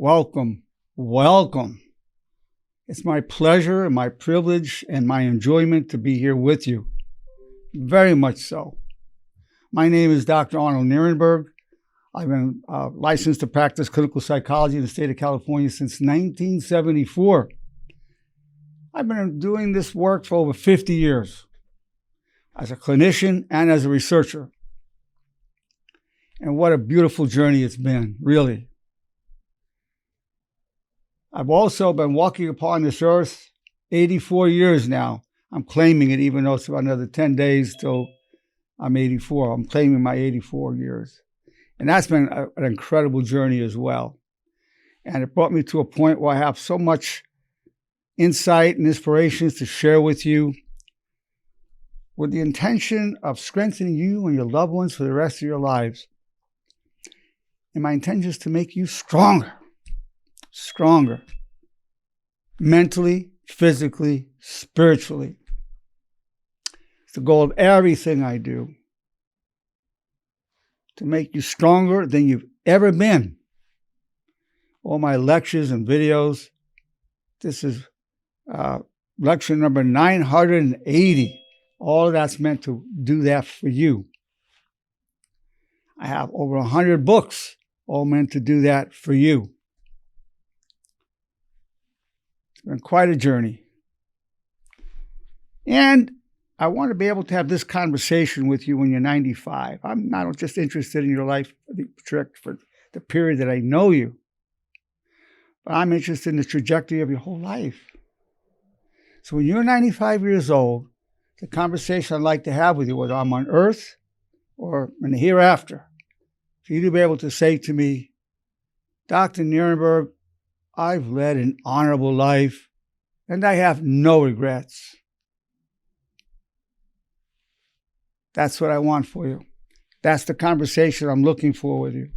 welcome, welcome. It's my pleasure and my privilege and my enjoyment to be here with you. Very much so. My name is Dr. Arnold Nerenberg. I've been licensed to practice clinical psychology in the state of California since 1974. I've been doing this work for over 50 years as a clinician and as a researcher. And what a beautiful journey it's been, really. I've also been walking upon this earth 84 years now. I'm claiming it, even though it's about another 10 days till I'm 84. I'm claiming my 84 years. And that's been an incredible journey as well. And it brought me to a point where I have so much insight and inspirations to share with you with the intention of strengthening you and your loved ones for the rest of your lives. And my intention is to make you stronger, mentally, physically, spiritually. It's the goal of everything I do, to make you stronger than you've ever been. All my lectures and videos, this is lecture number 980. All of that's meant to do that for you. I have over 100 books, all meant to do that for you. It's been quite a journey. And I want to be able to have this conversation with you when you're 95. I'm not just interested in your life for the period that I know you, but I'm interested in the trajectory of your whole life. So when you're 95 years old, the conversation I'd like to have with you, whether I'm on earth or in the hereafter, for you to be able to say to me, Dr. Nerenberg, I've led an honorable life and I have no regrets. That's what I want for you. That's the conversation I'm looking for with you.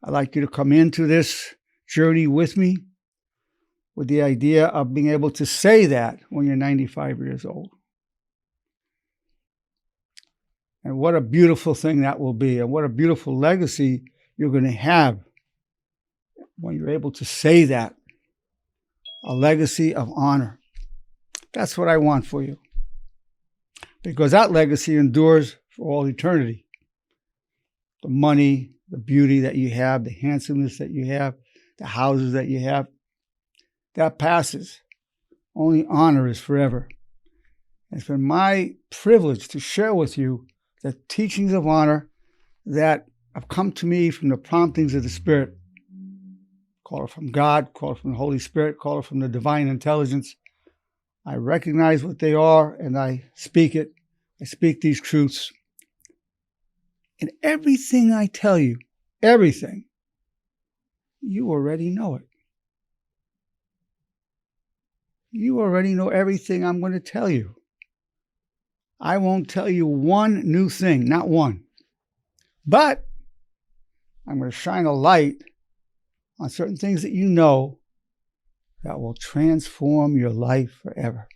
I'd like you to come into this journey with me with the idea of being able to say that when you're 95 years old. And what a beautiful thing that will be, and what a beautiful legacy you're going to have when you're able to say that. A legacy of honor. That's what I want for you. Because that legacy endures for all eternity. The money, the beauty that you have, the handsomeness that you have, the houses that you have, that passes. Only honor is forever. It's been my privilege to share with you the teachings of honor that have come to me from the promptings of the Spirit. Call it from God, call it from the Holy Spirit, call it from the divine intelligence. I recognize what they are and I speak it. I speak these truths. And everything I tell you, everything, you already know it. You already know everything I'm going to tell you. I won't tell you one new thing, not one. But I'm going to shine a light on certain things that you know that will transform your life forever.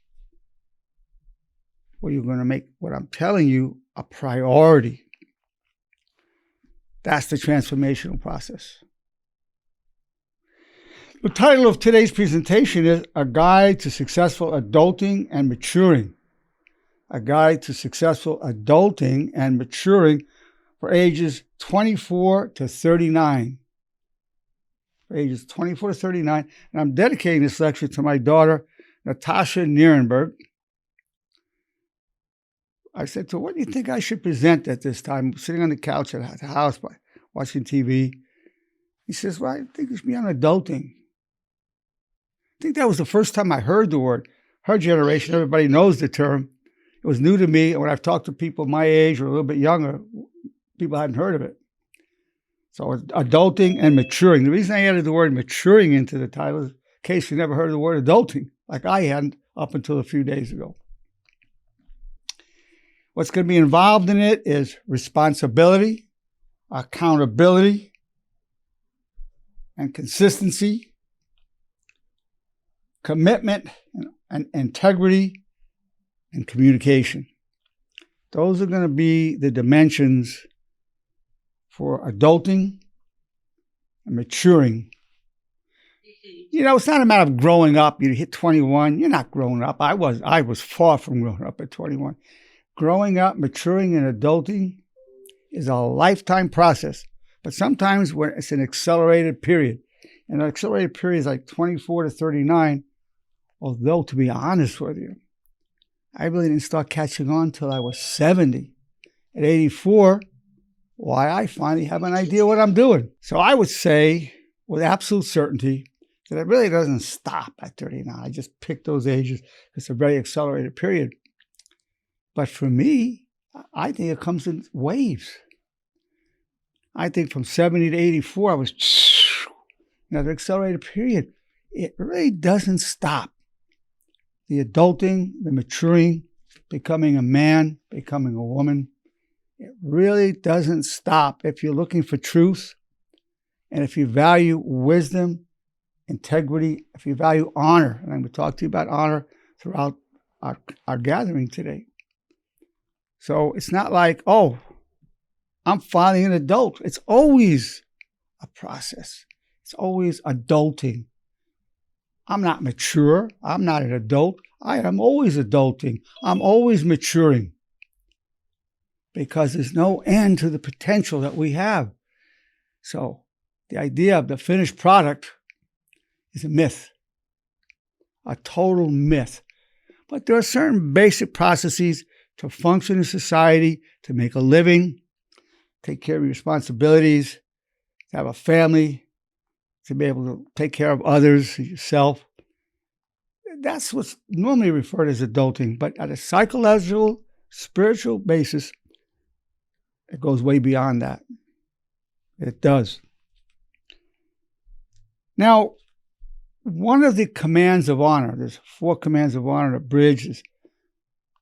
Well, you're going to make what I'm telling you a priority. That's the transformational process. The title of today's presentation is A Guide to Successful Adulting and Maturing. A Guide to Successful Adulting and Maturing for ages 24 to 39. For ages 24 to 39. And I'm dedicating this lecture to my daughter, Natasha Nerenberg. I said to her, what do you think I should present at this time? Sitting on the couch at the house watching TV. He says, well, I think it should be on adulting. I think that was the first time I heard the word. Her generation, everybody knows the term. It was new to me. And when I've talked to people my age or a little bit younger, people hadn't heard of it. So it's adulting and maturing. The reason I added the word maturing into the title is in case you never heard of the word adulting, like I hadn't up until a few days ago. What's going to be involved in it is responsibility, accountability, and consistency, commitment and integrity, and communication. Those are going to be the dimensions for adulting and maturing. It's not a matter of growing up. You hit 21, you're not growing up. I was far from growing up at 21. Growing up, maturing, and adulting is a lifetime process. But sometimes when it's an accelerated period, and an accelerated period is like 24 to 39, although to be honest with you, I really didn't start catching on until I was 70. At 84, I finally have an idea what I'm doing. So I would say with absolute certainty that it really doesn't stop at 39. I just picked those ages. It's a very accelerated period. But for me, I think it comes in waves. I think from 70 to 84, I was another accelerated period. It really doesn't stop. The adulting, the maturing, becoming a man, becoming a woman, it really doesn't stop if you're looking for truth and if you value wisdom, integrity, if you value honor. And I'm going to talk to you about honor throughout our gathering today. So it's not like, I'm finally an adult. It's always a process. It's always adulting. I'm not mature. I'm not an adult. I am always adulting. I'm always maturing because there's no end to the potential that we have. So the idea of the finished product is a myth, a total myth. But there are certain basic processes to function in society, to make a living, take care of your responsibilities, to have a family, to be able to take care of others, yourself. That's what's normally referred as adulting. But at a psychological, spiritual basis, it goes way beyond that. It does. Now, one of the commands of honor, there's 4 commands of honor, the bridge, there's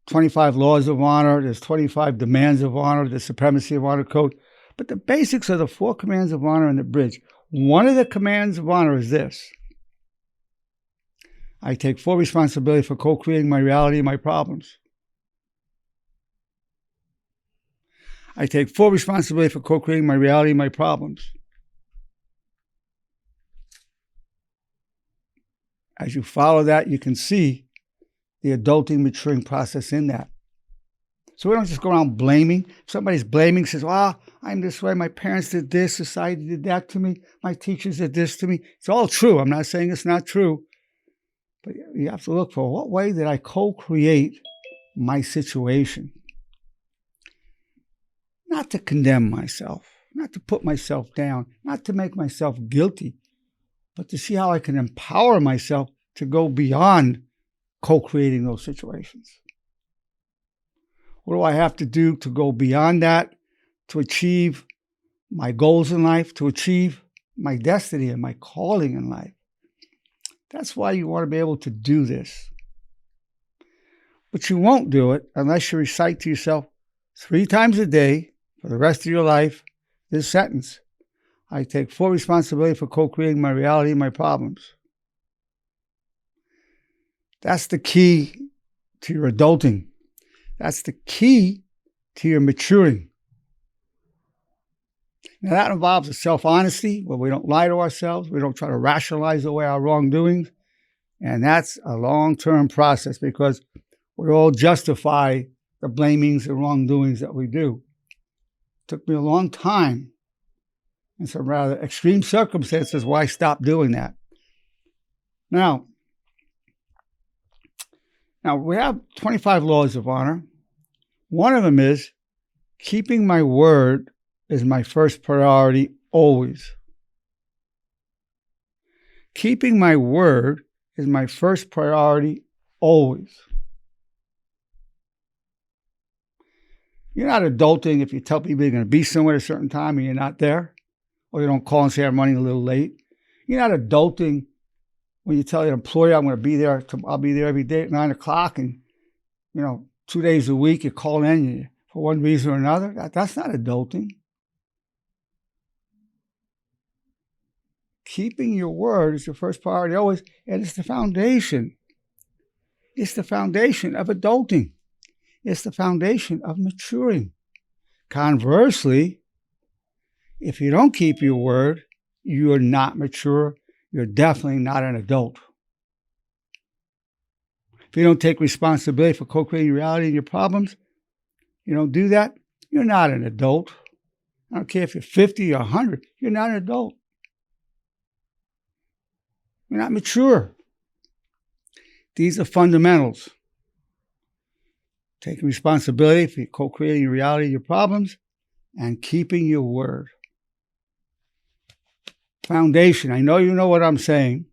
25 laws of honor, there's 25 demands of honor, the supremacy of honor code. But the basics are the 4 commands of honor in the bridge. One of the commands of honor is this: I take full responsibility for co-creating my reality and my problems. I take full responsibility for co-creating my reality and my problems. As you follow that, you can see the adulting, maturing process in that. So we don't just go around blaming. If somebody's blaming, says, I'm this way, my parents did this, society did that to me, my teachers did this to me. It's all true. I'm not saying it's not true. But you have to look for what way did I co-create my situation? Not to condemn myself, not to put myself down, not to make myself guilty, but to see how I can empower myself to go beyond co-creating those situations. What do I have to do to go beyond that, to achieve my goals in life, to achieve my destiny and my calling in life? That's why you want to be able to do this. But you won't do it unless you recite to yourself 3 times a day for the rest of your life this sentence: I take full responsibility for co-creating my reality and my problems. That's the key to your adulting. That's the key to your maturing. Now that involves a self-honesty where we don't lie to ourselves. We don't try to rationalize away our wrongdoings. And that's a long-term process because we all justify the blamings and wrongdoings that we do. It took me a long time and some rather extreme circumstances why I stopped doing that. Now we have 25 laws of honor. One of them is keeping my word is my first priority always. Keeping my word is my first priority always. You're not adulting if you tell people you're going to be somewhere at a certain time and you're not there, or you don't call and say I'm running a little late. You're not adulting when you tell your employer I'm going to be there, I'll be there every day at 9 o'clock, and 2 days a week you call in for one reason or another. That's not adulting. Keeping your word is your first priority always, and it's the foundation. It's the foundation of adulting. It's the foundation of maturing. Conversely, if you don't keep your word, you're not mature. You're definitely not an adult. If you don't take responsibility for co-creating reality and your problems, you don't do that, you're not an adult. I don't care if you're 50 or 100, you're not an adult. You're not mature. These are fundamentals. Taking responsibility for co-creating reality of your problems and keeping your word. Foundation. I know you know what I'm saying.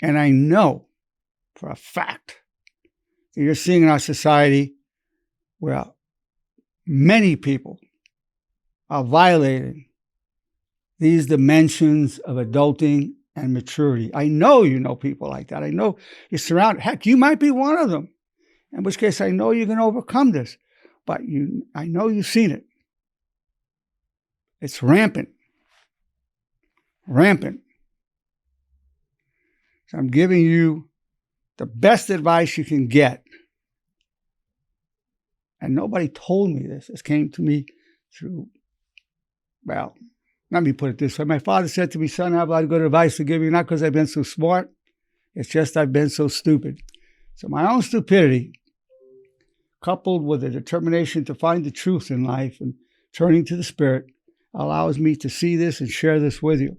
And I know for a fact that you're seeing in our society where many people are violating these dimensions of adulting and maturity. I know you know people like that. I know you're surrounded. Heck, you might be one of them. In which case, I know you're going to overcome this. But I know you've seen it. It's rampant. Rampant. So I'm giving you the best advice you can get. And nobody told me this. This came to me through, well, let me put it this way. My father said to me, son, I have a lot of good advice to give you, not because I've been so smart. It's just I've been so stupid. So my own stupidity, coupled with a determination to find the truth in life and turning to the Spirit, allows me to see this and share this with you.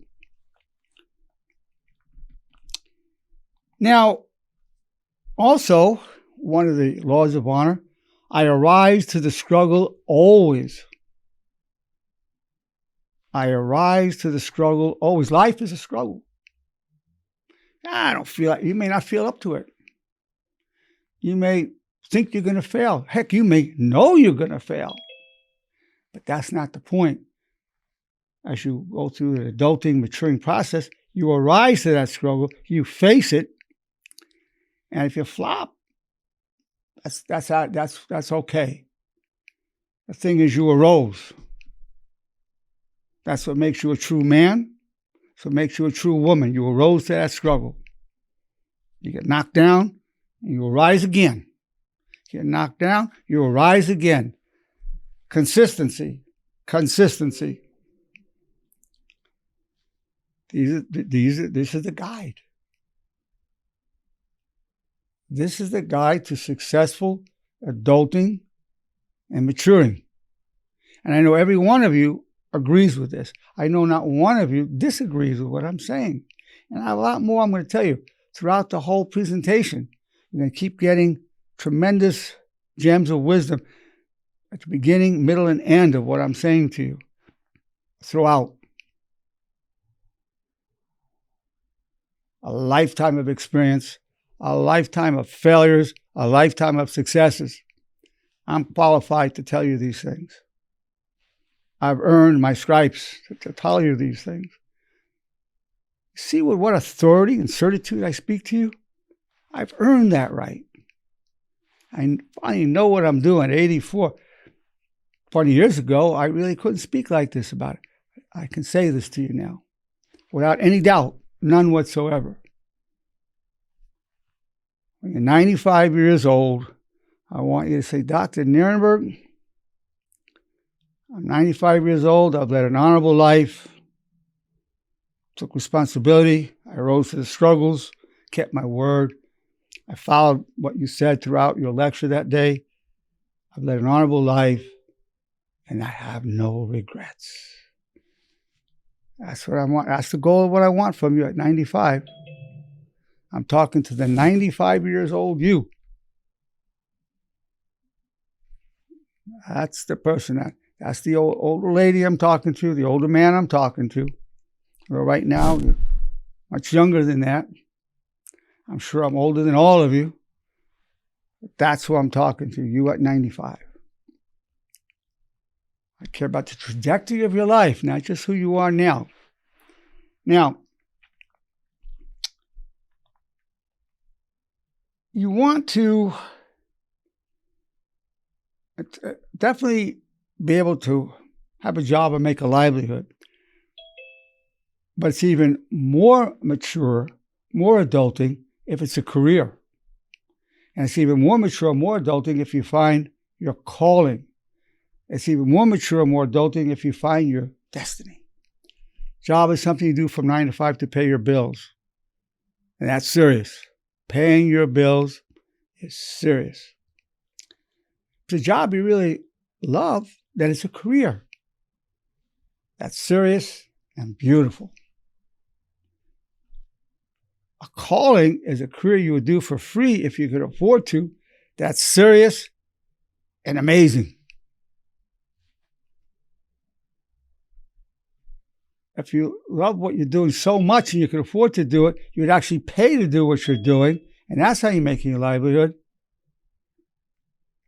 Now, also, one of the laws of honor, I arise to the struggle always. I arise to the struggle always. Life is a struggle. I don't feel like, you may not feel up to it. You may think you're going to fail. Heck, you may know you're going to fail. But that's not the point. As you go through the adulting, maturing process, you arise to that struggle, you face it, and if you flop, that's okay. The thing is, you arose. That's what makes you a true man. That's what makes you a true woman. You arose to that struggle. You get knocked down, and you arise again. You get knocked down, you arise again. Consistency. Consistency. This is the guide. This is the guide to successful adulting and maturing. And I know every one of you agrees with this. I know not one of you disagrees with what I'm saying. And I have a lot more I'm going to tell you throughout the whole presentation. You're going to keep getting tremendous gems of wisdom at the beginning, middle, and end of what I'm saying to you throughout. A lifetime of experience, a lifetime of failures, a lifetime of successes. I'm qualified to tell you these things. I've earned my stripes to tell you these things. See with what authority and certitude I speak to you? I've earned that right. I finally know what I'm doing at 84. 20 years ago, I really couldn't speak like this about it. I can say this to you now without any doubt, none whatsoever. When you're 95 years old, I want you to say, Dr. Nerenberg, I'm 95 years old. I've led an honorable life, took responsibility. I rose to the struggles, kept my word. I followed what you said throughout your lecture that day. I've led an honorable life, and I have no regrets. That's what I want. That's the goal of what I want from you at 95. I'm talking to the 95 years old you. That's the person. That's the older lady I'm talking to, the older man I'm talking to. Well, right now, you're much younger than that. I'm sure I'm older than all of you. But that's who I'm talking to, you at 95. I care about the trajectory of your life, not just who you are now. Now, you want to definitely be able to have a job and make a livelihood. But it's even more mature, more adulting if it's a career. And it's even more mature, more adulting if you find your calling. It's even more mature, more adulting if you find your destiny. Job is something you do from 9 to 5 to pay your bills. And that's serious. Paying your bills is serious. If it's a job you really love, then it's a career. That's serious and beautiful. A calling is a career you would do for free if you could afford to. That's serious and amazing. If you love what you're doing so much and you can afford to do it, you would actually pay to do what you're doing, and that's how you're making your livelihood.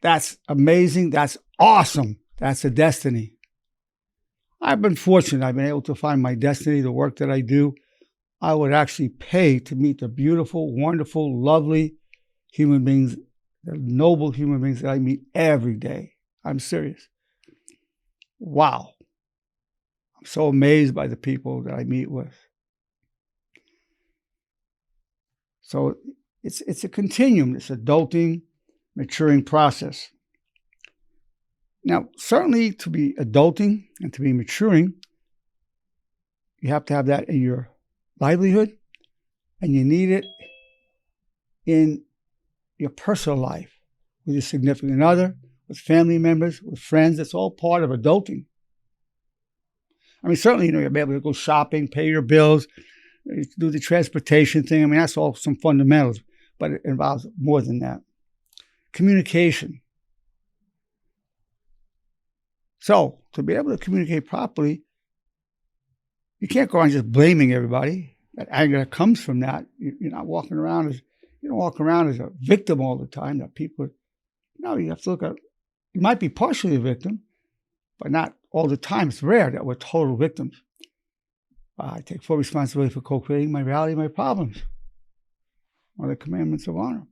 That's amazing. That's awesome. That's a destiny. I've been fortunate. I've been able to find my destiny, the work that I do. I would actually pay to meet the beautiful, wonderful, lovely human beings, the noble human beings that I meet every day. I'm serious. Wow. I'm so amazed by the people that I meet with. So it's a continuum. It's adulting, maturing process. Now, certainly to be adulting and to be maturing, you have to have that in your livelihood, and you need it in your personal life with your significant other, with family members, with friends. It's all part of adulting. I mean, certainly, you'll be able to go shopping, pay your bills, do the transportation thing. I mean, that's all some fundamentals, but it involves more than that. Communication. So, to be able to communicate properly, you can't go around just blaming everybody. That anger that comes from that, you're not walking around as, you don't walk around as a victim all the time. That people, no, you have to look at, you might be partially a victim, but not all the time. It's rare that we're total victims. I take full responsibility for co-creating my reality and my problems. One of the commandments of honor.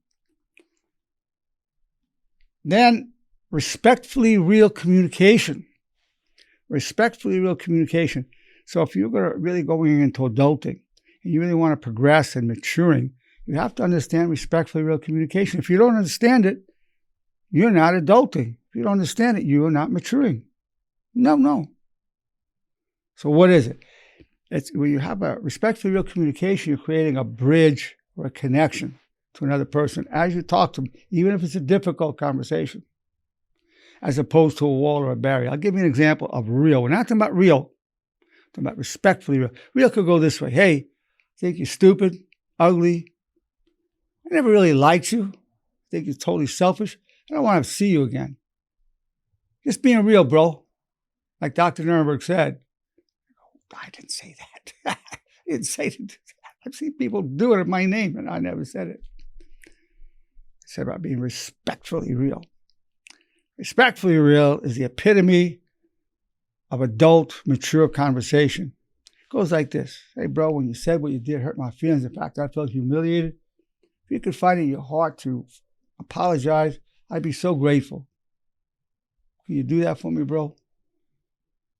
Then, respectfully real communication. Respectfully real communication. So if you're really going into adulting and you really want to progress and maturing, you have to understand respectfully real communication. If you don't understand it, you're not adulting. If you don't understand it, you are not maturing. No. So what is it? It's when you have a respectfully real communication, you're creating a bridge or a connection to another person as you talk to them, even if it's a difficult conversation, as opposed to a wall or a barrier. I'll give you an example of real. We're not talking about real. We're talking about respectfully real. Real could go this way. Hey, I think you're stupid, ugly. I never really liked you. I think you're totally selfish. I don't want to see you again. Just being real, bro. Like Dr. Nerenberg said. I didn't say that. I didn't say that. I've seen people do it in my name, and I never said it. I said about being respectfully real. Respectfully real is the epitome of adult, mature conversation. It goes like this. Hey, bro, when you said what you did hurt my feelings. In fact, I felt humiliated. If you could find it in your heart to apologize, I'd be so grateful. Can you do that for me, bro?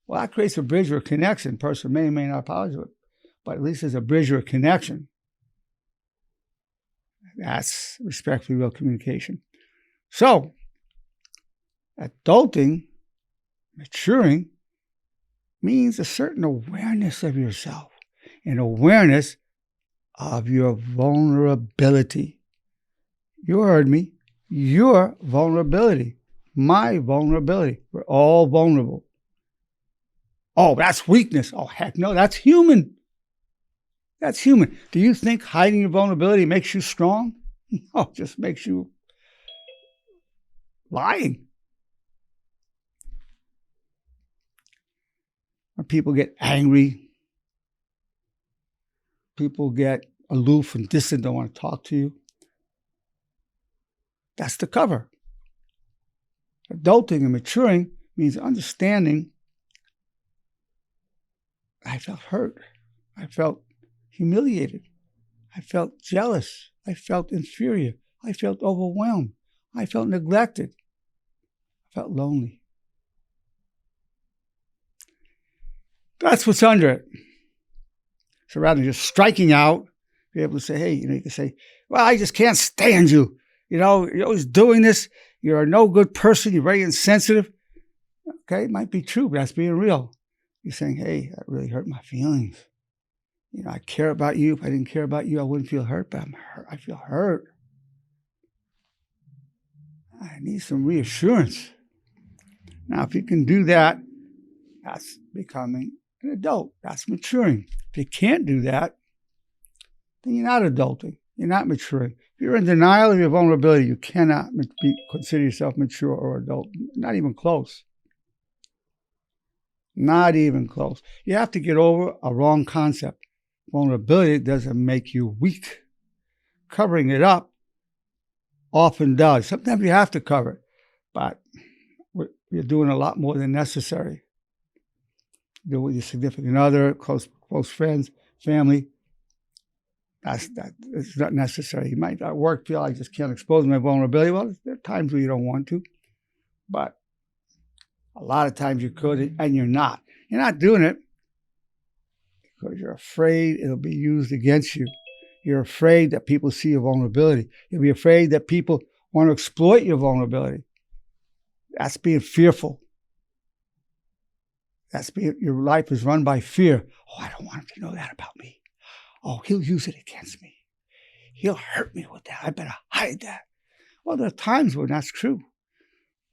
Well, that creates a bridge or a connection. Person may or may not apologize, but at least there's a bridge or a connection. That's respectfully real communication. So, adulting, maturing, means a certain awareness of yourself, an awareness of your vulnerability. You heard me. Your vulnerability. My vulnerability. We're all vulnerable. Oh, that's weakness. Oh, heck no, that's human. That's human. Do you think hiding your vulnerability makes you strong? No, it just makes you lying. When people get angry, people get aloof and distant, don't want to talk to you. That's the cover. Adulting and maturing means understanding I felt hurt. I felt humiliated. I felt jealous. I felt inferior. I felt overwhelmed. I felt neglected. I felt lonely. That's what's under it. So rather than just striking out, be able to say, hey, you can say, well, I just can't stand you. You're always doing this. You're a no good person. You're very insensitive. Okay, it might be true, but that's being real. You're saying, hey, that really hurt my feelings. You know, I care about you. If I didn't care about you, I wouldn't feel hurt, but I'm hurt. I feel hurt. I need some reassurance. Now, if you can do that, that's becoming an adult. That's maturing. If you can't do that, then you're not adulting. You're not maturing. If you're in denial of your vulnerability, you cannot consider yourself mature or adult. Not even close. Not even close. You have to get over a wrong concept. Vulnerability doesn't make you weak. Covering it up often does. Sometimes you have to cover it, but you're doing a lot more than necessary. Do it with your significant other, close friends, family. It's not necessary. You might at work feel I just can't expose my vulnerability. Well, there are times where you don't want to, but a lot of times you could, and you're not. You're not doing it because you're afraid it'll be used against you. You're afraid that people see your vulnerability. You'll be afraid that people want to exploit your vulnerability. That's being fearful. Your life is run by fear. Oh, I don't want him to know that about me. Oh, he'll use it against me. He'll hurt me with that. I better hide that. Well, there are times when that's true.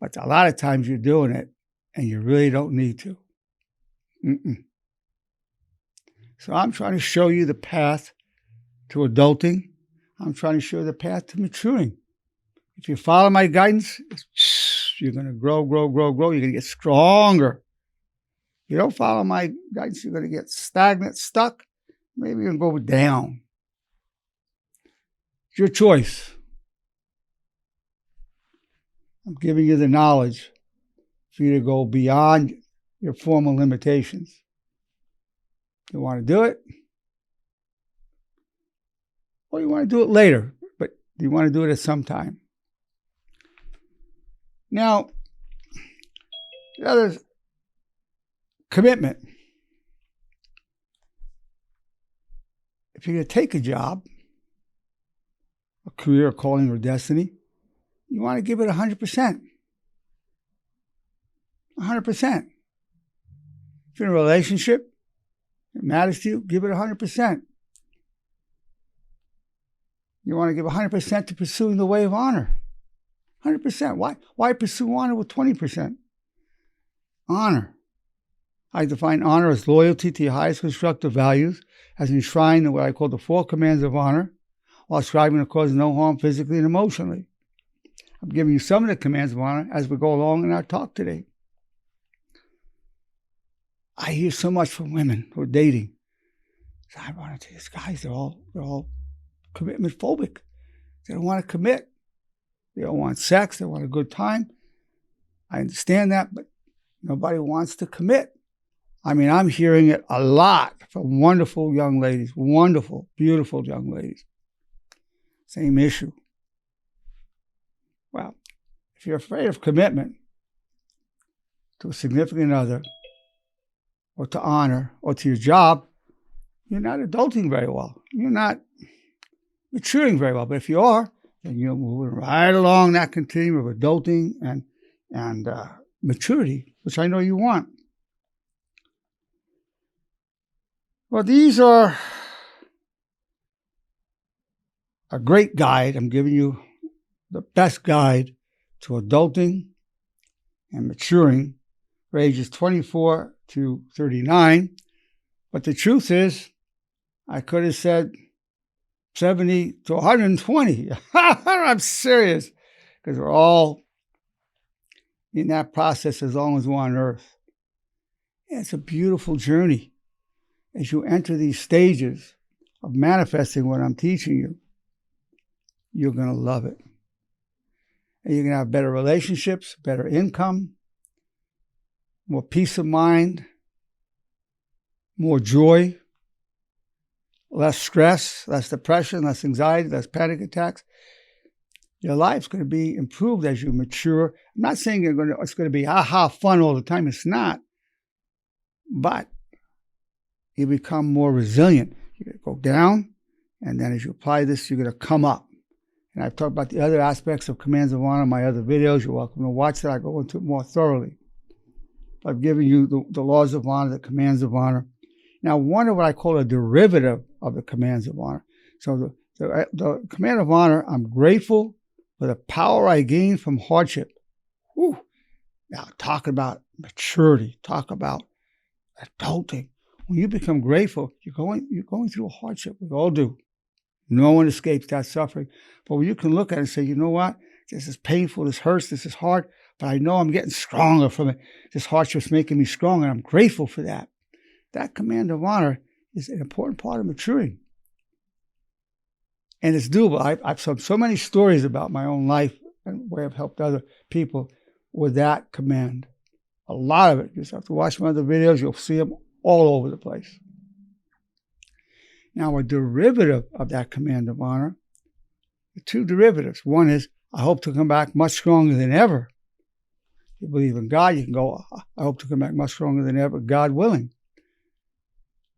But a lot of times you're doing it and you really don't need to. So I'm trying to show you the path to adulting. I'm trying to show you the path to maturing. If you follow my guidance, you're going to grow. You're going to get stronger. If you don't follow my guidance, you're going to get stagnant, stuck. Maybe you're going to go down. It's your choice. I'm giving you the knowledge for you to go beyond your formal limitations. You want to do it? Or you want to do it later, but you want to do it at some time. Now, the other commitment. If you're going to take a job, a career, a calling, or destiny, you want to give it 100%. 100%. If you're in a relationship, it matters to you, give it 100%. You want to give 100% to pursuing the way of honor. 100%. Why pursue honor with 20%? Honor. I define honor as loyalty to your highest constructive values, as enshrined in what I call the 4 commands of honor, while striving to cause no harm physically and emotionally. I'm giving you some of the commands of honor as we go along in our talk today. I hear so much from women who are dating. It's ironic to these guys, they're all commitment phobic. They don't want to commit. They don't want sex. They want a good time. I understand that, but nobody wants to commit. I mean, I'm hearing it a lot from wonderful young ladies, wonderful, beautiful young ladies. Same issue. Well, if you're afraid of commitment to a significant other, or to honor, or to your job, you're not adulting very well. You're not maturing very well. But if you are, then you're moving right along that continuum of adulting and maturity, which I know you want. Well, these are a great guide. I'm giving you the best guide to adulting and maturing for ages 24 to 39. But the truth is, I could have said 70 to 120. I'm serious, because we're all in that process as long as we're on earth. And it's a beautiful journey. As you enter these stages of manifesting what I'm teaching you, you're going to love it. And you're going to have better relationships, better income, more peace of mind, more joy, less stress, less depression, less anxiety, less panic attacks. Your life's going to be improved as you mature. I'm not saying it's going to be fun all the time. It's not. But you become more resilient. You're going to go down, and then as you apply this, you're going to come up. And I've talked about the other aspects of commands of honor in my other videos. You're welcome to watch that. I go into it more thoroughly. I've given you the laws of honor, the commands of honor. Now, one of what I call a derivative of the commands of honor. So the command of honor, I'm grateful for the power I gain from hardship. Whew. Now, talk about maturity, talk about adulting. When you become grateful, you're going through a hardship. We all do. No one escapes that suffering. But when you can look at it and say, you know what? This is painful, this hurts, this is hard, but I know I'm getting stronger from it. This hardship's making me strong, and I'm grateful for that. That command of honor is an important part of maturing. And it's doable. I've so many stories about my own life and where I've helped other people with that command. A lot of it. You just have to watch my other videos. You'll see them all over the place. Now, a derivative of that command of honor, the two derivatives. One is, I hope to come back much stronger than ever. If you believe in God, you can go, I hope to come back much stronger than ever, God willing.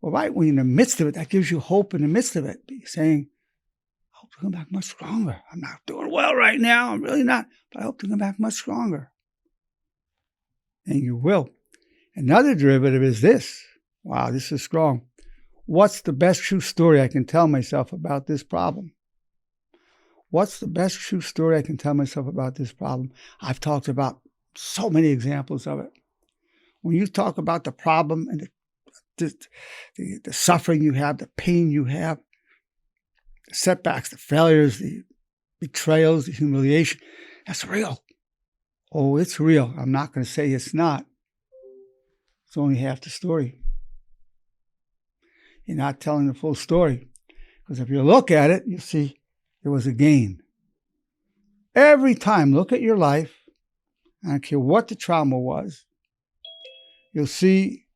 Well, right when you're in the midst of it, that gives you hope in the midst of it. You're saying, I hope to come back much stronger. I'm not doing well right now. I'm really not. But I hope to come back much stronger. And you will. Another derivative is this. Wow, this is strong. What's the best true story I can tell myself about this problem? What's the best true story I can tell myself about this problem? I've talked about so many examples of it. When you talk about the problem and the suffering you have, the pain you have, the setbacks, the failures, the betrayals, the humiliation, that's real. Oh, it's real. I'm not going to say it's not. It's only half the story. You're not telling the full story. Because if you look at it, you'll see there was a gain. Every time, look at your life, I don't care what the trauma was, you'll see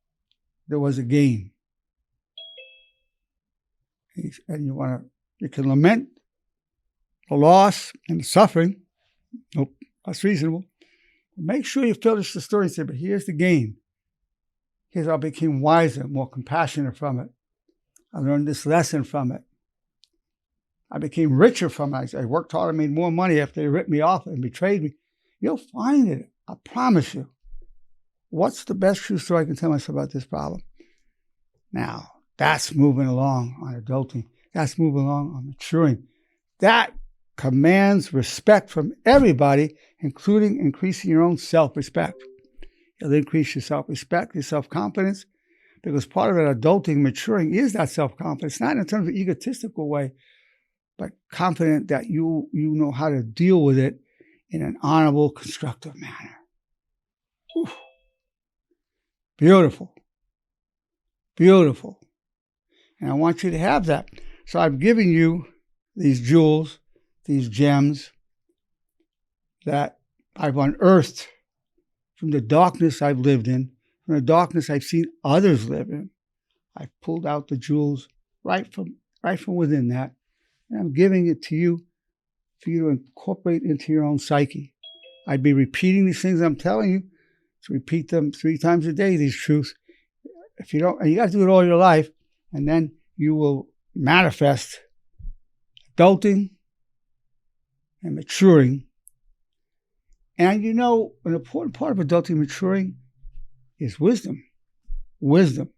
there was a gain. And you can lament the loss and the suffering. Nope, that's reasonable. Make sure you finish the story and say, but here's the gain. Here's how I became wiser, more compassionate from it. I learned this lesson from it. I became richer from it. I worked hard and made more money after they ripped me off and betrayed me. You'll find it. I promise you. What's the best true story I can tell myself about this problem? Now, that's moving along on adulting. That's moving along on maturing. That commands respect from everybody, including increasing your own self-respect. It'll increase your self-respect, your self-confidence, because part of that adulting, maturing is that self-confidence, not in terms of egotistical way, but confident that you know how to deal with it in an honorable, constructive manner. Whew. Beautiful. Beautiful. And I want you to have that. So I've given you these jewels, these gems that I've unearthed from the darkness I've lived in, from the darkness I've seen others live in. I've pulled out the jewels right from within that, and I'm giving it to you for you to incorporate into your own psyche. I'd be repeating these things I'm telling you, to repeat them 3 times a day, these truths. If you don't, and you got to do it all your life, and then you will manifest adulting and maturing. And you know, an important part of adulting and maturing is wisdom. Wisdom.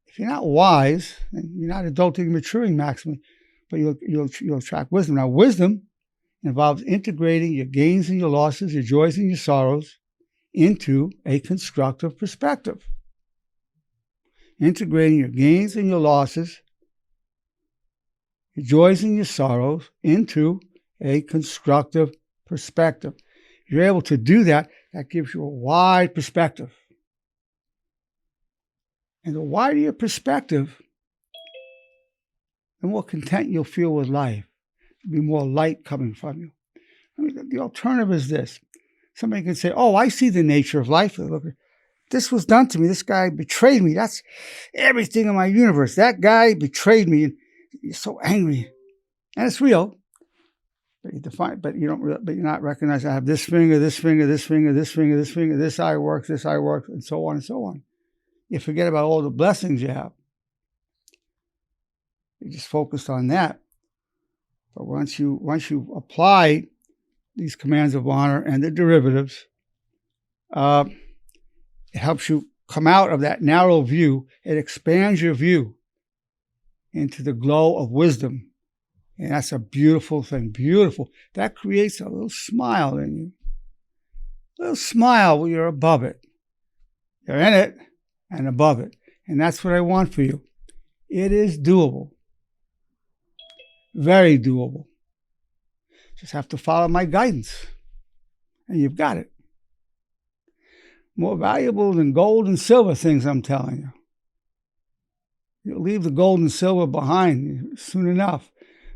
If you're not wise, then you're not adulting and maturing maximally, but you'll attract wisdom. Now, wisdom involves integrating your gains and your losses, your joys and your sorrows into a constructive perspective. Integrating your gains and your losses, your joys and your sorrows into a constructive perspective. If you're able to do that, that gives you a wide perspective. And the wider your perspective, the more content you'll feel with life. There'll be more light coming from you. I mean, the alternative is this. Somebody can say, oh, I see the nature of life. Look, this was done to me. This guy betrayed me. That's everything in my universe. That guy betrayed me. And you're so angry. And it's real. But you're not recognizing I have this finger, this finger, this finger, this finger, this finger, this eye works, and so on and so on. You forget about all the blessings you have. You're just focused on that. But once you apply these commands of honor and the derivatives, It helps you come out of that narrow view. It expands your view into the glow of wisdom. And that's a beautiful thing. Beautiful. That creates a little smile in you. A little smile when you're above it. You're in it and above it. And that's what I want for you. It is doable. Very doable. Just have to follow my guidance. And you've got it. More valuable than gold and silver things, I'm telling you. You'll leave the gold and silver behind soon enough.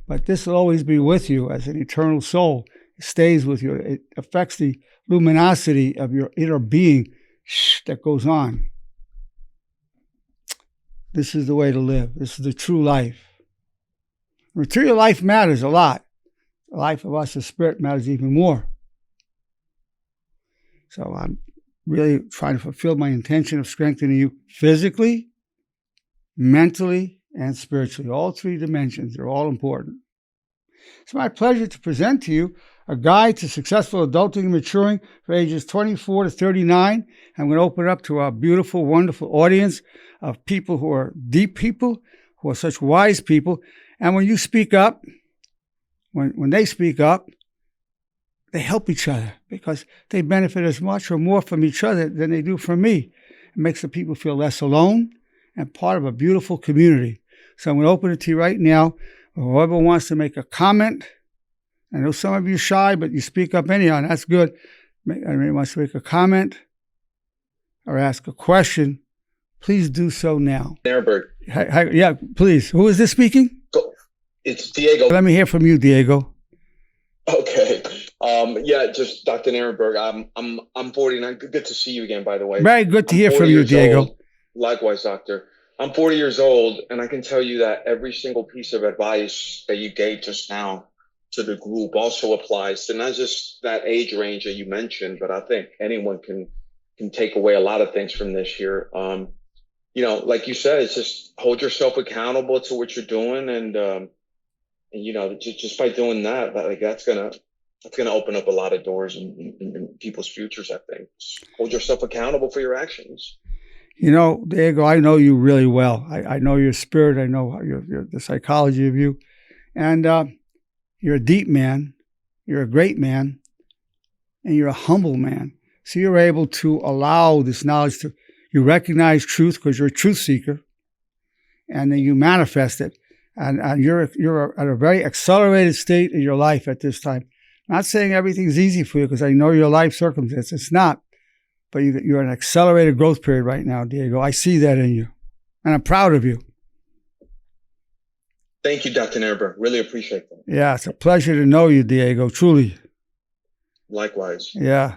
But this will always be with you as an eternal soul. It stays with you. It affects the luminosity of your inner being that goes on. This is the way to live. This is the true life. Material life matters a lot. The life of us as spirit matters even more. So I'm really trying to fulfill my intention of strengthening you physically, mentally, and spiritually. All three dimensions, they're all important. It's my pleasure to present to you a guide to successful adulting and maturing for ages 24 to 39. I'm going to open it up to our beautiful, wonderful audience of people who are deep people, who are such wise people. And when you speak up, when they speak up, they help each other because they benefit as much or more from each other than they do from me. It makes the people feel less alone and part of a beautiful community. So I'm going to open it to you right now. Whoever wants to make a comment, I know some of you are shy, but you speak up anyhow, and that's good. Anybody wants to make a comment or ask a question, please do so now. Nerenberg. Hi, yeah, please. Who is this speaking? It's Diego. Let me hear from you, Diego. Okay. Yeah, just Dr. Nerenberg. I'm 49. Good to see you again, by the way. Very good to hear from you, Diego. Old. Likewise, Doctor. I'm 40 years old, and I can tell you that every single piece of advice that you gave just now to the group also applies to not just that age range that you mentioned, but I think anyone can take away a lot of things from this here. Like you said, it's just hold yourself accountable to what you're doing, and just by doing that, like that's gonna open up a lot of doors in people's futures. I think just hold yourself accountable for your actions. Diego, I know you really well. I know your spirit. I know the psychology of you. And you're a deep man. You're a great man. And you're a humble man. So you're able to allow this knowledge you recognize truth because you're a truth seeker. And then you manifest it. And you're at a very accelerated state in your life at this time. I'm not saying everything's easy for you because I know your life circumstance. It's not. But you're in an accelerated growth period right now, Diego. I see that in you. And I'm proud of you. Thank you, Dr. Nerenberg. Really appreciate that. Yeah, it's a pleasure to know you, Diego, truly. Likewise. Yeah.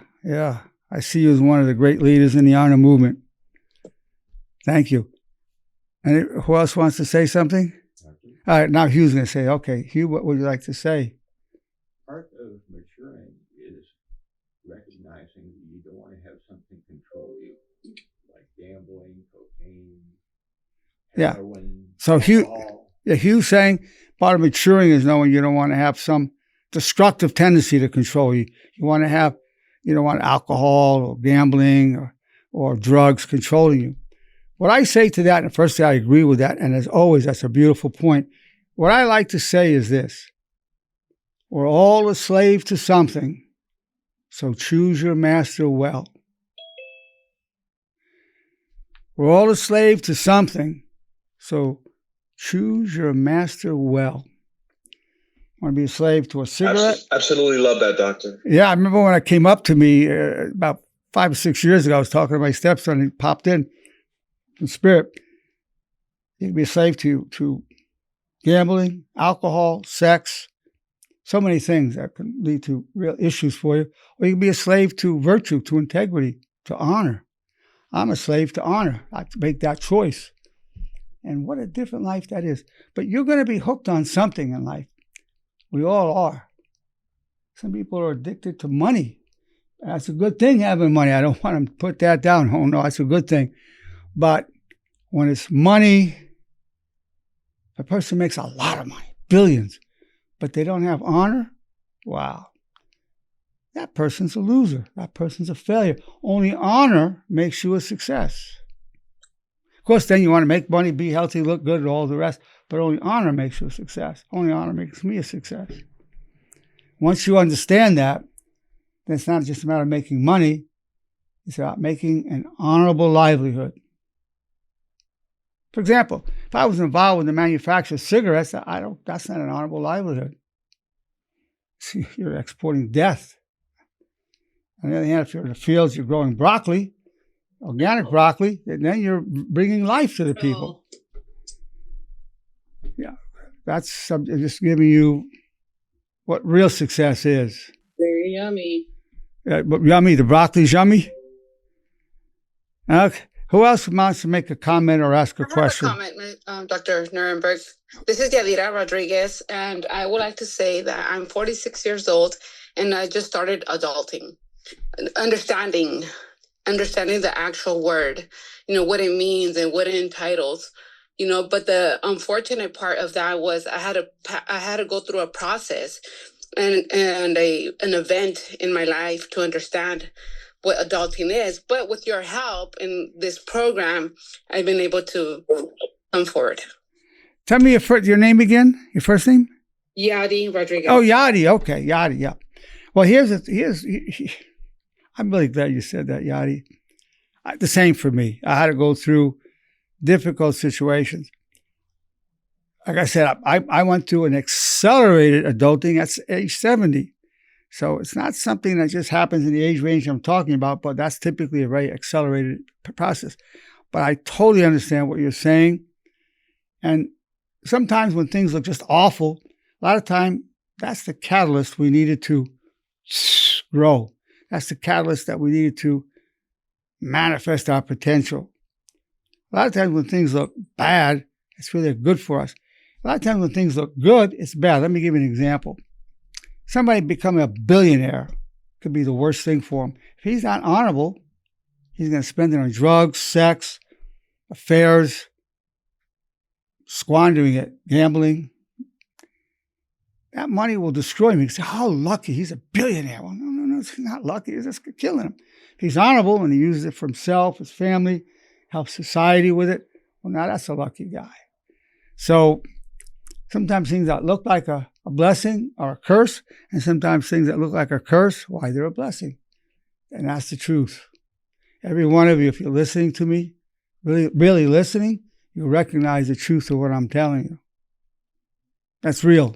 I see you as one of the great leaders in the honor movement. Thank you. And who else wants to say something? All right, now Hugh's going to say, okay, Hugh, what would you like to say? Part of maturing is recognizing that you don't want to have something control you, like gambling, cocaine, heroin, so Hugh's saying part of maturing is knowing you don't want to have some destructive tendency to control you. You don't want alcohol or gambling or drugs controlling you. What I say to that, and firstly, I agree with that, and as always, that's a beautiful point. What I like to say is this: we're all a slave to something, so choose your master well. We're all a slave to something, so choose your master well. Want to be a slave to a cigarette? Absolutely love that, Doctor. Yeah, I remember when it came up to me about 5 or 6 years ago, I was talking to my stepson, and he popped in spirit. You can be a slave to gambling, alcohol, sex, so many things that can lead to real issues for you. Or you can be a slave to virtue, to integrity, to honor. I'm a slave to honor. I make that choice. And what a different life that is. But you're going to be hooked on something in life. We all are. Some people are addicted to money. That's a good thing, having money. I don't want to put that down. Oh, no, that's a good thing. But when it's money, a person makes a lot of money, billions, but they don't have honor. Wow. that person's a loser. That person's a failure. Only honor makes you a success. Of course, then you want to make money, be healthy, look good, and all the rest. But only honor makes you a success. Only honor makes me a success. Once you understand that, then it's not just a matter of making money. It's about making an honorable livelihood. For example, if I was involved with the manufacture of cigarettes, that's not an honorable livelihood. See, you're exporting death. On the other hand, if you're in the fields, you're growing broccoli, organic broccoli, and then you're bringing life to the people. Yeah, that's just giving you what real success is. Very yummy. But yummy, the broccoli's yummy? Okay. Who else wants to make a comment or ask a question? I have a comment, Dr. Nerenberg. This is Yadira Rodriguez, and I would like to say that I'm 46 years old, and I just started adulting, understanding the actual word, what it means and what it entitles, But the unfortunate part of that was I had to go through a process and an event in my life to understand what adulting is. But with your help in this program, I've been able to come forward. Tell me your name again, your first name? Yadi Rodriguez. Oh, Yadi. Okay, Yadi, yeah. Well, I'm really glad you said that, Yadi. The same for me. I had to go through difficult situations. Like I said, I went through an accelerated adulting at age 70. So it's not something that just happens in the age range I'm talking about, but that's typically a very accelerated process. But I totally understand what you're saying. And sometimes when things look just awful, a lot of time, that's the catalyst we needed to grow. That's the catalyst that we needed to manifest our potential. A lot of times when things look bad, it's really good for us. A lot of times when things look good, it's bad. Let me give you an example. Somebody becoming a billionaire could be the worst thing for him. If he's not honorable, he's going to spend it on drugs, sex, affairs, squandering it, gambling. That money will destroy him. You say, how lucky, he's a billionaire. Well, no, he's not lucky. It's just killing him. If he's honorable and he uses it for himself, his family, helps society with it, well, now that's a lucky guy. So sometimes things that look like a blessing are a curse, and sometimes things that look like a curse, why, they're a blessing. And that's the truth. Every one of you, if you're listening to me, really, really listening, you recognize the truth of what I'm telling you. That's real.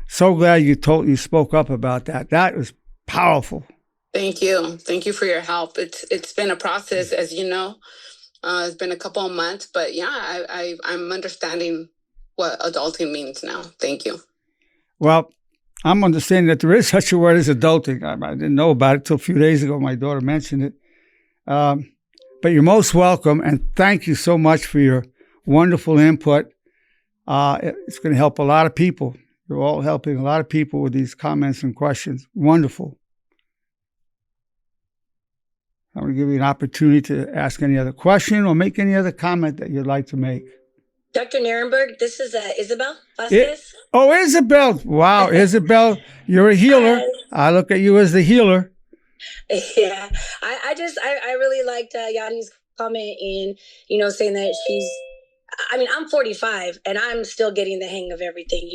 So glad you spoke up about that. That was powerful. Thank you. Thank you for your help. It's been a process, as you know. It's been a couple of months, but yeah, I'm understanding what adulting means now. Thank you. Well, I'm understanding that there is such a word as adulting. I didn't know about it till a few days ago. My daughter mentioned it. But you're most welcome, and thank you so much for your wonderful input. It's going to help a lot of people. You're all helping a lot of people with these comments and questions. Wonderful. I'm going to give you an opportunity to ask any other question or make any other comment that you'd like to make. Dr. Nerenberg, this is Isabel Vasquez. Isabel. Wow, Isabel, you're a healer. I look at you as the healer. Yeah, I really liked Yadi's comment in, saying that I'm 45 and I'm still getting the hang of everything,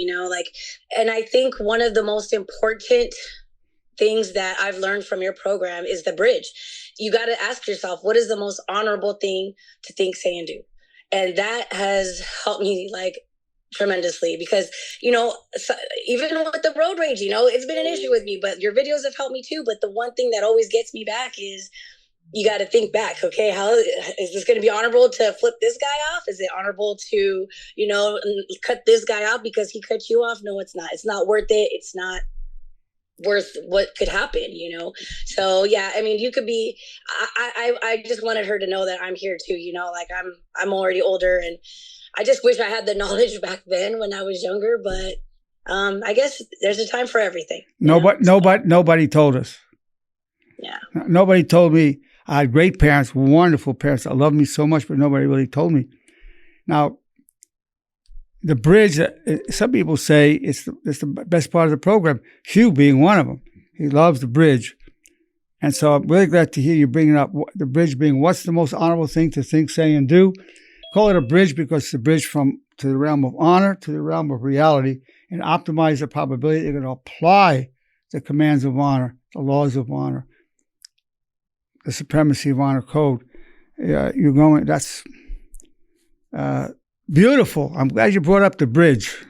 and I think one of the most important things that I've learned from your program is the bridge. You got to ask yourself, what is the most honorable thing to think, say, and do? And that has helped me tremendously because, even with the road rage, it's been an issue with me, but your videos have helped me too. But the one thing that always gets me back is you got to think back. Okay, how is this going to be honorable to flip this guy off? Is it honorable to, cut this guy off because he cut you off? No, it's not. It's not worth it. It's not worth what could happen, So yeah, you could be. I just wanted her to know that I'm here too. I'm already older, and I just wish I had the knowledge back then when I was younger. But I guess there's a time for everything. Nobody told us. Yeah. Nobody told me. I had great parents, wonderful parents that loved me so much, but nobody really told me. Now, the bridge, some people say it's the best part of the program, Hugh being one of them. He loves the bridge. And so I'm really glad to hear you bringing up the bridge being what's the most honorable thing to think, say, and do. Call it a bridge because it's a bridge to the realm of honor to the realm of reality, and optimize the probability you're going to apply the commands of honor, the laws of honor, the supremacy of honor code. That's beautiful. I'm glad you brought up the bridge.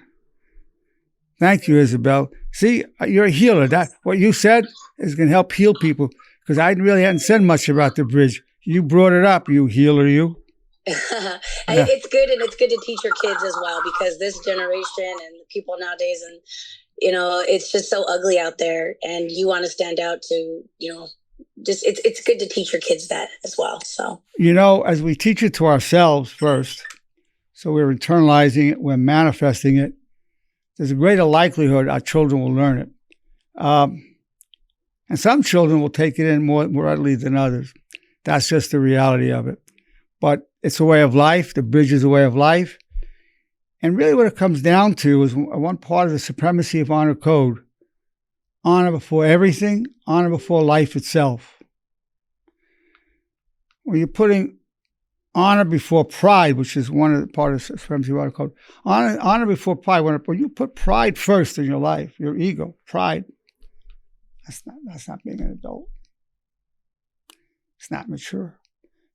Thank you, Isabel. See, you're a healer. What you said is going to help heal people, because I really hadn't said much about the bridge. You brought it up, you healer, you. It's good, and it's good to teach your kids as well, because this generation and the people nowadays, and it's just so ugly out there, and you want to stand out to, just it's good to teach your kids that as well. So as we teach it to ourselves first, so we're internalizing it, we're manifesting it, there's a greater likelihood our children will learn it. And some children will take it in more readily than others. That's just the reality of it. But it's a way of life. The bridge is a way of life. And really what it comes down to is one part of the supremacy of honor code: honor before everything, honor before life itself. When you're putting honor before pride, which is one of the part of the supremacy of honor code, honor before pride. When you put pride first in your life, your ego, pride, that's not being an adult. It's not mature.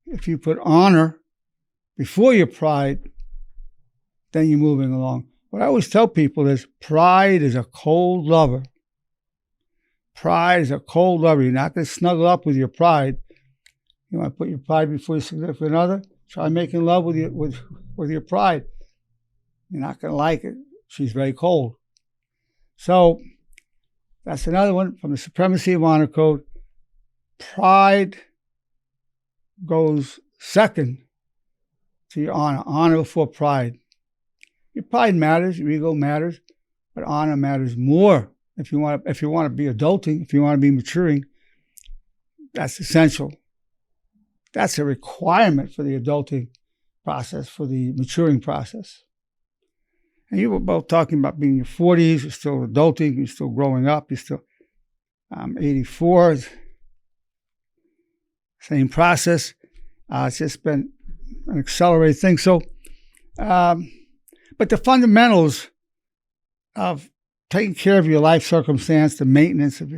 If you put honor before your pride, then you're moving along. What I always tell people is pride is a cold lover. Pride is a cold lover. You're not going to snuggle up with your pride. You want to put your pride before your significant other? Try making love with your pride. You're not going to like it. She's very cold. So that's another one from the supremacy of honor code. Pride goes second to your honor. Honor before pride. Your pride matters, your ego matters, but honor matters more. If you want to be adulting, if you want to be maturing, that's essential. That's a requirement for the adulting process, for the maturing process. And you were both talking about being in your 40s, you're still adulting, you're still growing up, I'm 84, same process. It's just been an accelerated thing. So, but the fundamentals of taking care of your life circumstance, the maintenance of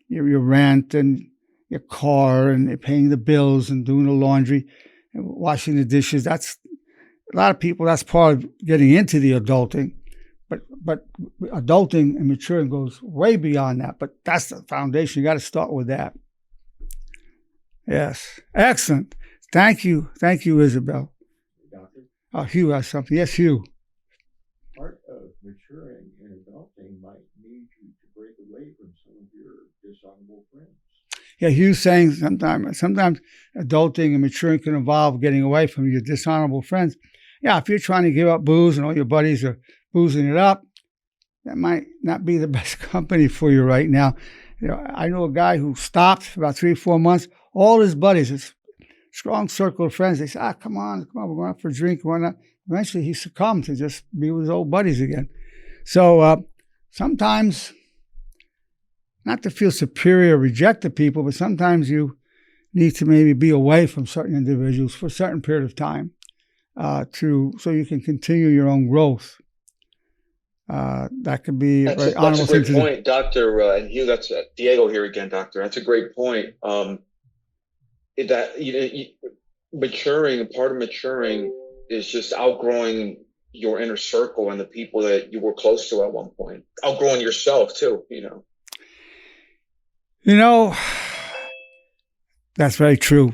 your rent and your car and paying the bills and doing the laundry and washing the dishes, that's a lot of people, that's part of getting into the adulting. But adulting and maturing goes way beyond that. But that's the foundation. You got to start with that. Yes. Excellent. Thank you. Thank you, Isabel. Doctor? Hugh has something. Yes, Hugh. Part of maturing and adulting might need you to break away from some of your dishonorable friends. Yeah, Hugh's saying sometimes adulting and maturing can involve getting away from your dishonorable friends. Yeah, if you're trying to give up booze and all your buddies are boozing it up, that might not be the best company for you right now. I know a guy who stopped for about 3 or 4 months. All his buddies, a strong circle of friends, they said, come on, we're going out for a drink, why not? Eventually he succumbed to just be with his old buddies again. So sometimes, not to feel superior or reject the people, but sometimes you need to maybe be away from certain individuals for a certain period of time so you can continue your own growth. That could be a very honorable thing to do. That's a great point, Doctor. And Hugh, that's Diego here again, Doctor. That's a great point. Maturing, part of maturing is just outgrowing your inner circle and the people that you were close to at one point. Outgrowing yourself too, That's very true.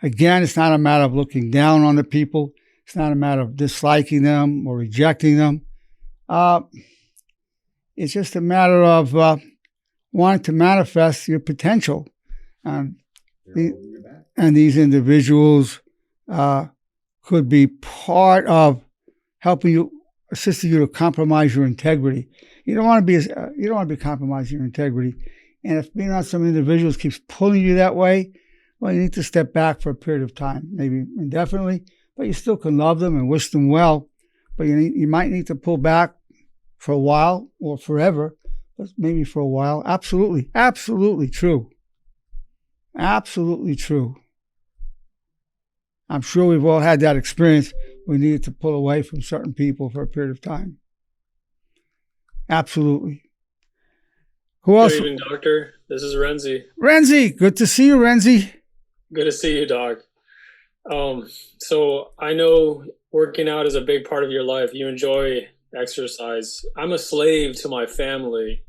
Again, it's not a matter of looking down on the people. It's not a matter of disliking them or rejecting them. It's just a matter of wanting to manifest your potential. And these individuals could be part of helping you, assisting you to compromise your integrity. You don't want to be compromising your integrity. And if being around some individuals keeps pulling you that way, well, you need to step back for a period of time, maybe indefinitely, but you still can love them and wish them well. but you might need to pull back for a while or forever, but maybe for a while. Absolutely, absolutely true. Absolutely true. I'm sure we've all had that experience. We needed to pull away from certain people for a period of time. Absolutely. Who else? Good evening, Doctor. This is Renzi. Renzi, good to see you, Renzi. Good to see you, Doc. So I know working out is a big part of your life. You enjoy exercise. I'm a slave to my family,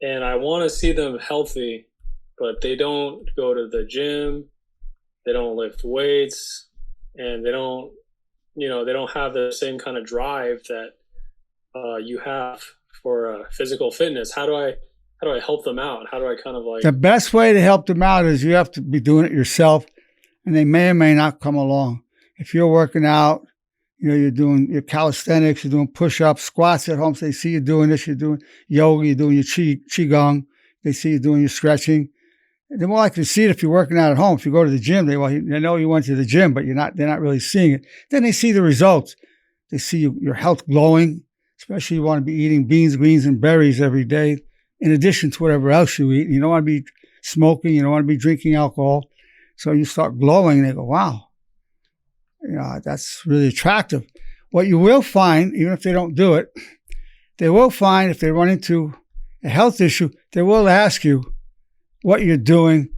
and I want to see them healthy, but they don't go to the gym. They don't lift weights, and they don't have the same kind of drive that you have for physical fitness. How do I help them out? How do I kind of like... The best way to help them out is you have to be doing it yourself, and they may or may not come along. If you're working out, you're doing your calisthenics, you're doing push-ups, squats at home, so they see you doing this, you're doing yoga, you're doing your qigong, they see you doing your stretching. They're more likely to see it if you're working out at home. If you go to the gym, they know you went to the gym, but they're not really seeing it. Then they see the results. They see your health glowing, especially you want to be eating beans, greens, and berries every day, in addition to whatever else you eat. You don't want to be smoking, you don't want to be drinking alcohol. So you start glowing, and they go, wow, that's really attractive. What you will find, even if they don't do it, they will find if they run into a health issue, they will ask you what you're doing.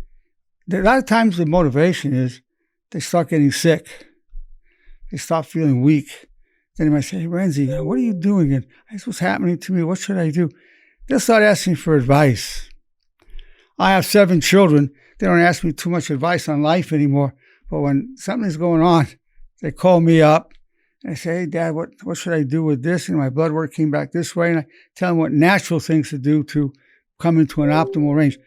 A lot of times the motivation is they start getting sick. They start feeling weak. Then they might say, hey, Renzi, what are you doing? And that's what's happening to me. What should I do? They'll start asking for advice. I have 7 children. They don't ask me too much advice on life anymore. But when something's going on, they call me up and I say, hey, Dad, what should I do with this? And my blood work came back this way. And I tell them what natural things to do to come into an optimal range.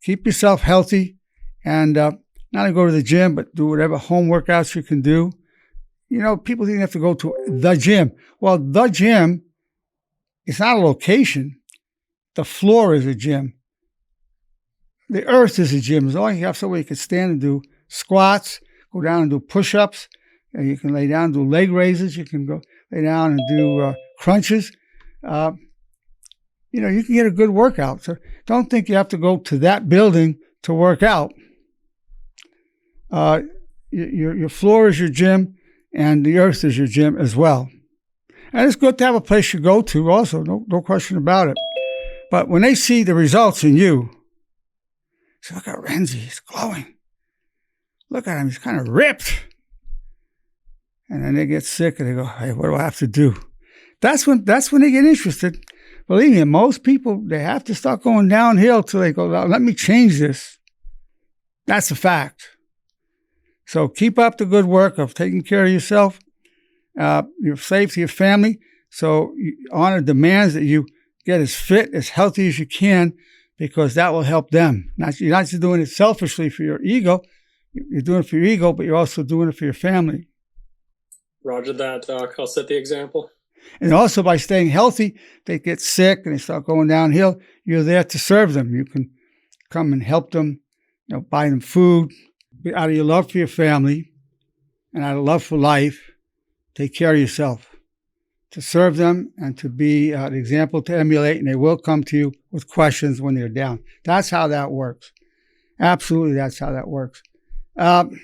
Keep yourself healthy and not only go to the gym, but do whatever home workouts you can do. People think you have to go to the gym. Well, the gym, it's not a location. The floor is a gym. The earth is a gym. As long as you have somewhere you can stand and do squats, go down and do push-ups. You can lay down and do leg raises. You can go lay down and do crunches. You can get a good workout. So don't think you have to go to that building to work out. Your floor is your gym, and the earth is your gym as well. And it's good to have a place you go to also, no question about it. But when they see the results in you, say, look at Renzi, he's glowing. Look at him, he's kind of ripped. And then they get sick and they go, hey, what do I have to do? That's when they get interested. Believe me, most people, they have to start going downhill till they go, let me change this. That's a fact. So keep up the good work of taking care of yourself. You're safe to your family. So honor demands that you get as fit, as healthy as you can, because that will help them. You're not just doing it selfishly for your ego. You're doing it for your ego, but you're also doing it for your family. Roger that, Doc. I'll set the example. And also by staying healthy, they get sick and they start going downhill. You're there to serve them. You can come and help them, buy them food. Out of your love for your family and out of love for life, take care of yourself. To serve them and to be an example to emulate, and they will come to you with questions when they're down. That's how that works. Absolutely, that's how that works. And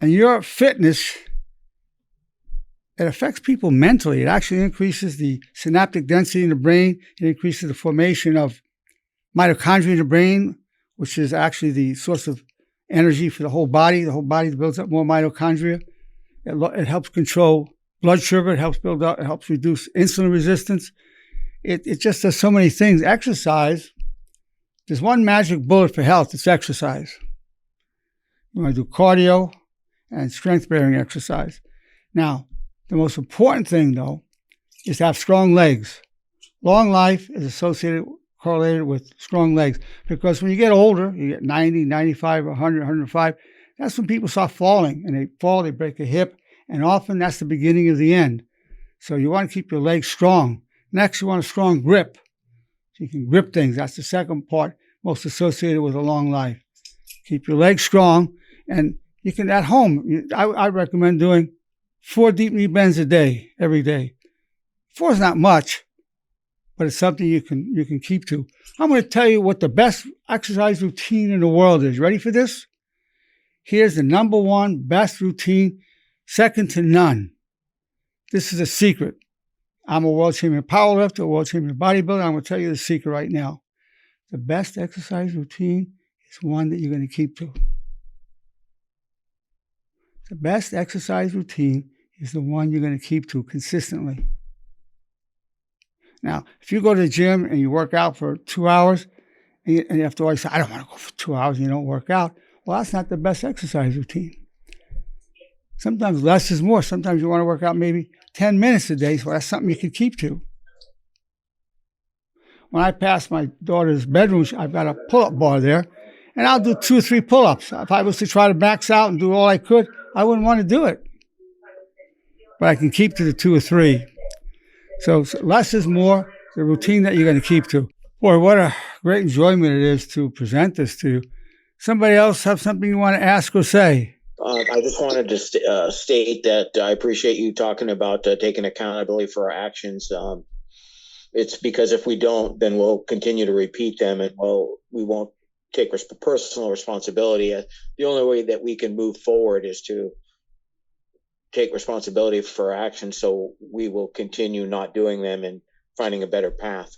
your fitness, it affects people mentally. It actually increases the synaptic density in the brain. It increases the formation of mitochondria in the brain, which is actually the source of energy for the whole body. The whole body builds up more mitochondria. It helps control blood sugar. It helps reduce insulin resistance. It just does so many things. Exercise, there's one magic bullet for health. It's exercise. You want to do cardio and strength-bearing exercise. Now, the most important thing, though, is to have strong legs. Long life is correlated with strong legs, because when you get older, you get 90, 95, 100, 105, that's when people start falling, and they break a hip, and often that's the beginning of the end. So you want to keep your legs strong. Next, you want a strong grip, so you can grip things. That's the second part, most associated with a long life. Keep your legs strong, and you can, at home, I recommend doing 4 deep knee bends a day, every day. 4 is not much, but it's something you can keep to. I'm going to tell you what the best exercise routine in the world is. Ready for this? Here's the number one best routine, second to none. This is a secret. I'm a world champion powerlifter, a world champion bodybuilder. I'm going to tell you the secret right now. The best exercise routine is one that you're going to keep to. The best exercise routine is the one you're going to keep to consistently. Now, if you go to the gym and you work out for 2 hours, and after all you say, I don't want to go for 2 hours and you don't work out, well, that's not the best exercise routine. Sometimes less is more. Sometimes you want to work out maybe 10 minutes a day, so that's something you can keep to. When I pass my daughter's bedroom, I've got a pull-up bar there, and I'll do 2 or 3 pull-ups. If I was to try to max out and do all I could, I wouldn't want to do it. But I can keep to the 2 or 3. So less is more, the routine that you're going to keep to. Boy, what a great enjoyment it is to present this to you. Somebody else have something you want to ask or say? I just wanted to state that I appreciate you talking about taking accountability for our actions. It's because if we don't, then we'll continue to repeat them, and we won't take personal responsibility. The only way that we can move forward is to take responsibility for our actions, so we will continue not doing them and finding a better path.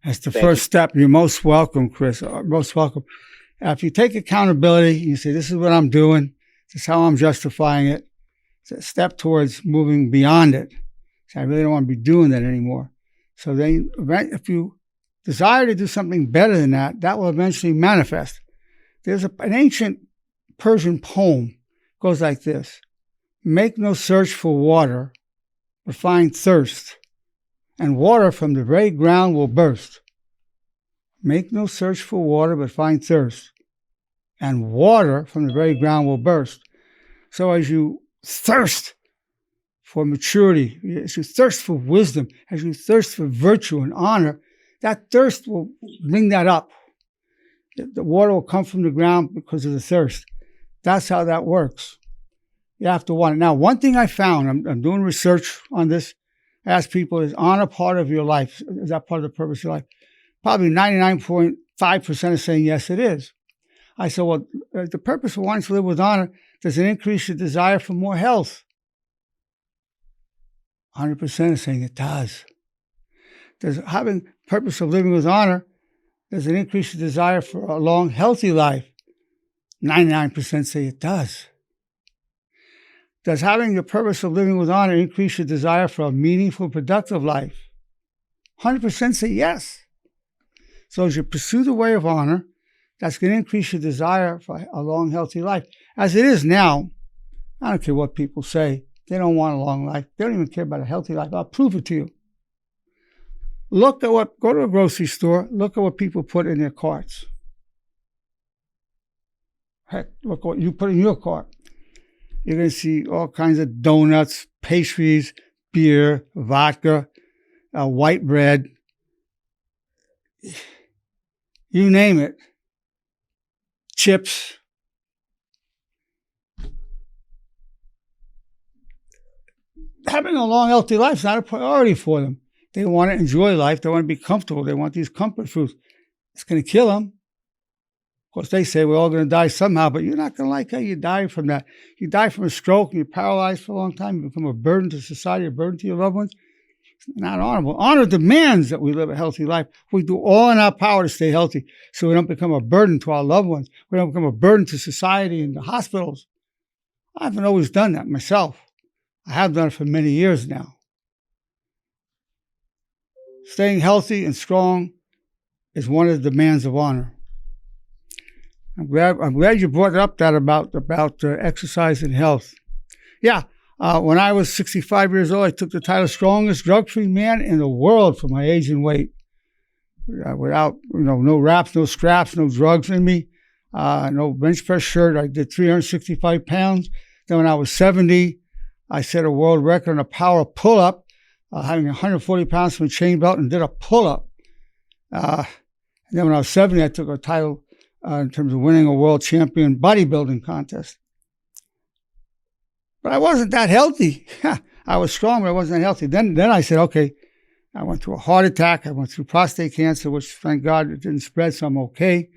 That's the first step. You're most welcome, Chris. Most welcome. If you take accountability, you say, this is what I'm doing, this is how I'm justifying it. It's a step towards moving beyond it. So I really don't want to be doing that anymore. So then if you desire to do something better than that, that will eventually manifest. There's an ancient Persian poem. It goes like this. Make no search for water, but find thirst, and water from the very ground will burst. Make no search for water, but find thirst, and water from the very ground will burst. So as you thirst for maturity, as you thirst for wisdom, as you thirst for virtue and honor, that thirst will bring that up. The water will come from the ground because of the thirst. That's how that works. You have to want it. Now, one thing I found, I'm doing research on this, I ask people, is honor part of your life? Is that part of the purpose of your life? Probably 99.5% are saying, yes, it is. I said, well, the purpose of wanting to live with honor, does it increase your desire for more health? 100% are saying it does. Does having purpose of living with honor, does it increase your desire for a long, healthy life? 99% say it does. Does having the purpose of living with honor increase your desire for a meaningful, productive life? 100% say yes. So as you pursue the way of honor, that's going to increase your desire for a long, healthy life. As it is now, I don't care what people say. They don't want a long life. They don't even care about a healthy life. I'll prove it to you. Go to a grocery store, look at what people put in their carts. Heck, look what you put in your cart. You're going to see all kinds of donuts, pastries, beer, vodka, white bread. You name it. Chips. Having a long, healthy life is not a priority for them. They want to enjoy life. They want to be comfortable. They want these comfort foods. It's going to kill them. Of course, they say we're all going to die somehow, but you're not going to like how you die from that. You die from a stroke and you're paralyzed for a long time. You become a burden to society, a burden to your loved ones. It's not honorable. Honor demands that we live a healthy life. We do all in our power to stay healthy so we don't become a burden to our loved ones. We don't become a burden to society and the hospitals. I haven't always done that myself. I have done it for many years now. Staying healthy and strong is one of the demands of honor. I'm glad you brought up that about exercise and health. Yeah, when I was 65 years old, I took the title strongest drug-free man in the world for my age and weight. Without, no wraps, no scraps, no drugs in me, no bench press shirt. I did 365 pounds. Then when I was 70, I set a world record on a power pull-up, having 140 pounds from a chain belt and did a pull-up. And then when I was 70, I took a title in terms of winning a world champion bodybuilding contest. But I wasn't that healthy. I was strong, but I wasn't that healthy. Then I said, okay, I went through a heart attack. I went through prostate cancer, which thank God it didn't spread, so I'm okay.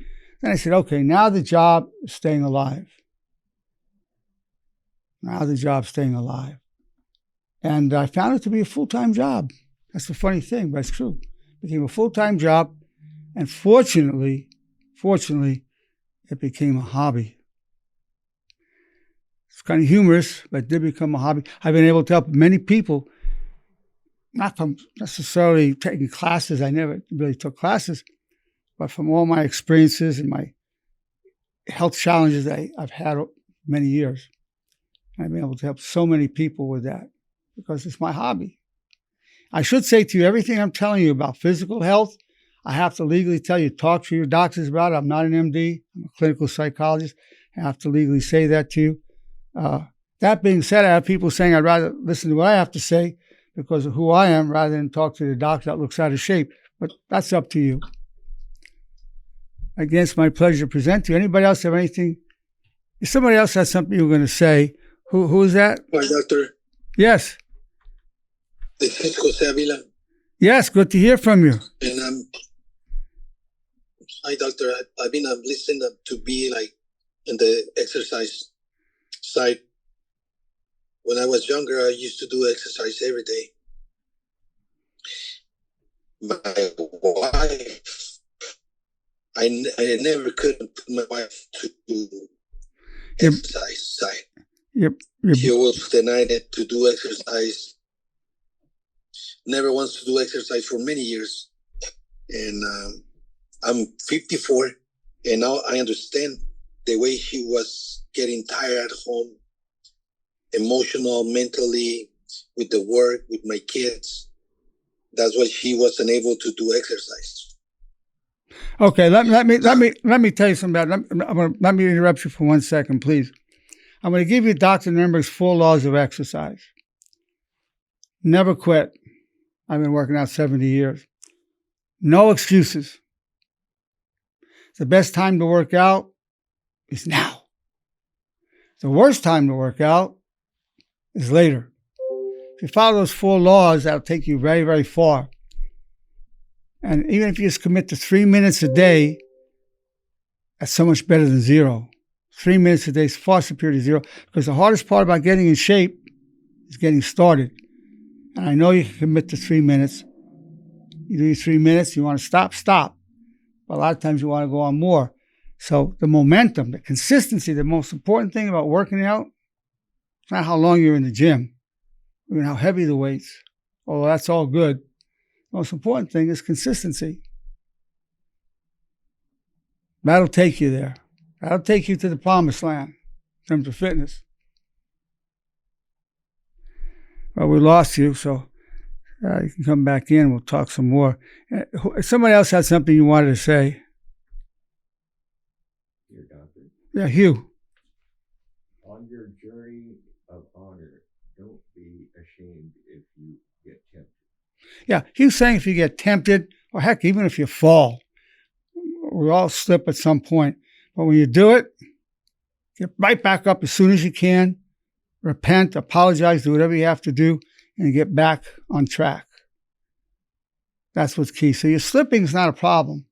Then I said, okay, now the job is staying alive. Now the job's staying alive. And I found it to be a full-time job. That's the funny thing, but it's true. It became a full-time job. And fortunately, it became a hobby. It's kind of humorous, but it did become a hobby. I've been able to help many people, not from necessarily taking classes. I never really took classes, but from all my experiences and my health challenges that I've had many years. And I've been able to help so many people with that because it's my hobby. I should say to you, everything I'm telling you about physical health, I have to legally tell you, talk to your doctors about it. I'm not an MD. I'm a clinical psychologist. I have to legally say that to you. That being said, I have people saying I'd rather listen to what I have to say because of who I am rather than talk to the doctor that looks out of shape. But that's up to you. Again, it's my pleasure to present to you. Anybody else have anything? If somebody else has something you're going to say, who is that? Hi, Doctor. Yes. This is Jose Avila. Yes, good to hear from you. And hi, Doctor. I've been listening to be like in the exercise side. When I was younger, I used to do exercise every day. My wife, I never could put my wife to do exercise side. Yep. She was denied it to do exercise. Never wants to do exercise for many years. And I'm 54, and now I understand the way she was getting tired at home, emotional, mentally, with the work, with my kids. That's why she wasn't able to do exercise. Okay, let me tell you something about it. Let me interrupt you for 1 second, please. I'm going to give you Dr. Nerenberg's 4 laws of exercise. Never quit. I've been working out 70 years. No excuses. The best time to work out is now. The worst time to work out is later. If you follow those 4 laws, that'll take you very, very far. And even if you just commit to 3 minutes a day, that's so much better than 0. 3 minutes a day is far superior to 0, because the hardest part about getting in shape is getting started. And I know you can commit to 3 minutes. You do your 3 minutes, you want to stop. But a lot of times you want to go on more. So the momentum, the consistency, the most important thing about working out, it's not how long you're in the gym, even how heavy the weights, although that's all good. The most important thing is consistency. That'll take you there. That'll take you to the promised land in terms of fitness. Well, we lost you, so you can come back in. We'll talk some more. Somebody else had something you wanted to say. Dear Doctor. Yeah, Hugh. On your journey of honor, don't be ashamed if you get tempted. Yeah, Hugh's saying if you get tempted, or heck, even if you fall, we all slip at some point. But when you do it, get right back up as soon as you can. Repent, apologize, do whatever you have to do, and get back on track. That's what's key. So your slipping is not a problem.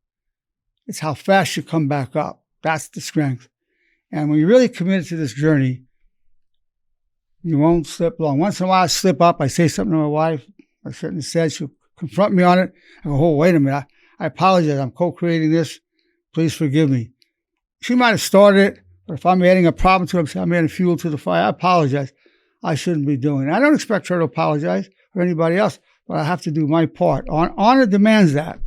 It's how fast you come back up. That's the strength. And when you're really committed to this journey, you won't slip long. Once in a while I slip up. I say something to my wife. I shouldn't have said. She'll confront me on it. I go, oh, wait a minute. I apologize. I'm co-creating this. Please forgive me. She might have started it, but if I'm adding a problem to it, I'm adding fuel to the fire. I apologize. I shouldn't be doing it. I don't expect her to apologize or anybody else, but I have to do my part. Honor demands that.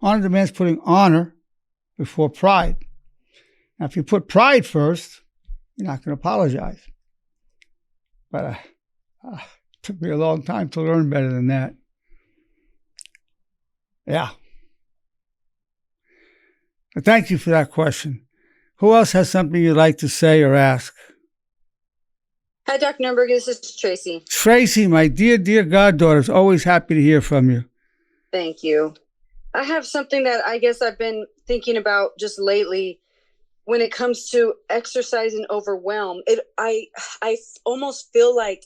Honor demands putting honor before pride. Now, if you put pride first, you're not going to apologize. But it took me a long time to learn better than that. Yeah. But thank you for that question. Who else has something you'd like to say or ask? Hi, Dr. Nerenberg. This is Tracy. Tracy, my dear, dear goddaughter, is always happy to hear from you. Thank you. I have something that I guess I've been thinking about just lately. when it comes to exercise and overwhelm, I almost feel like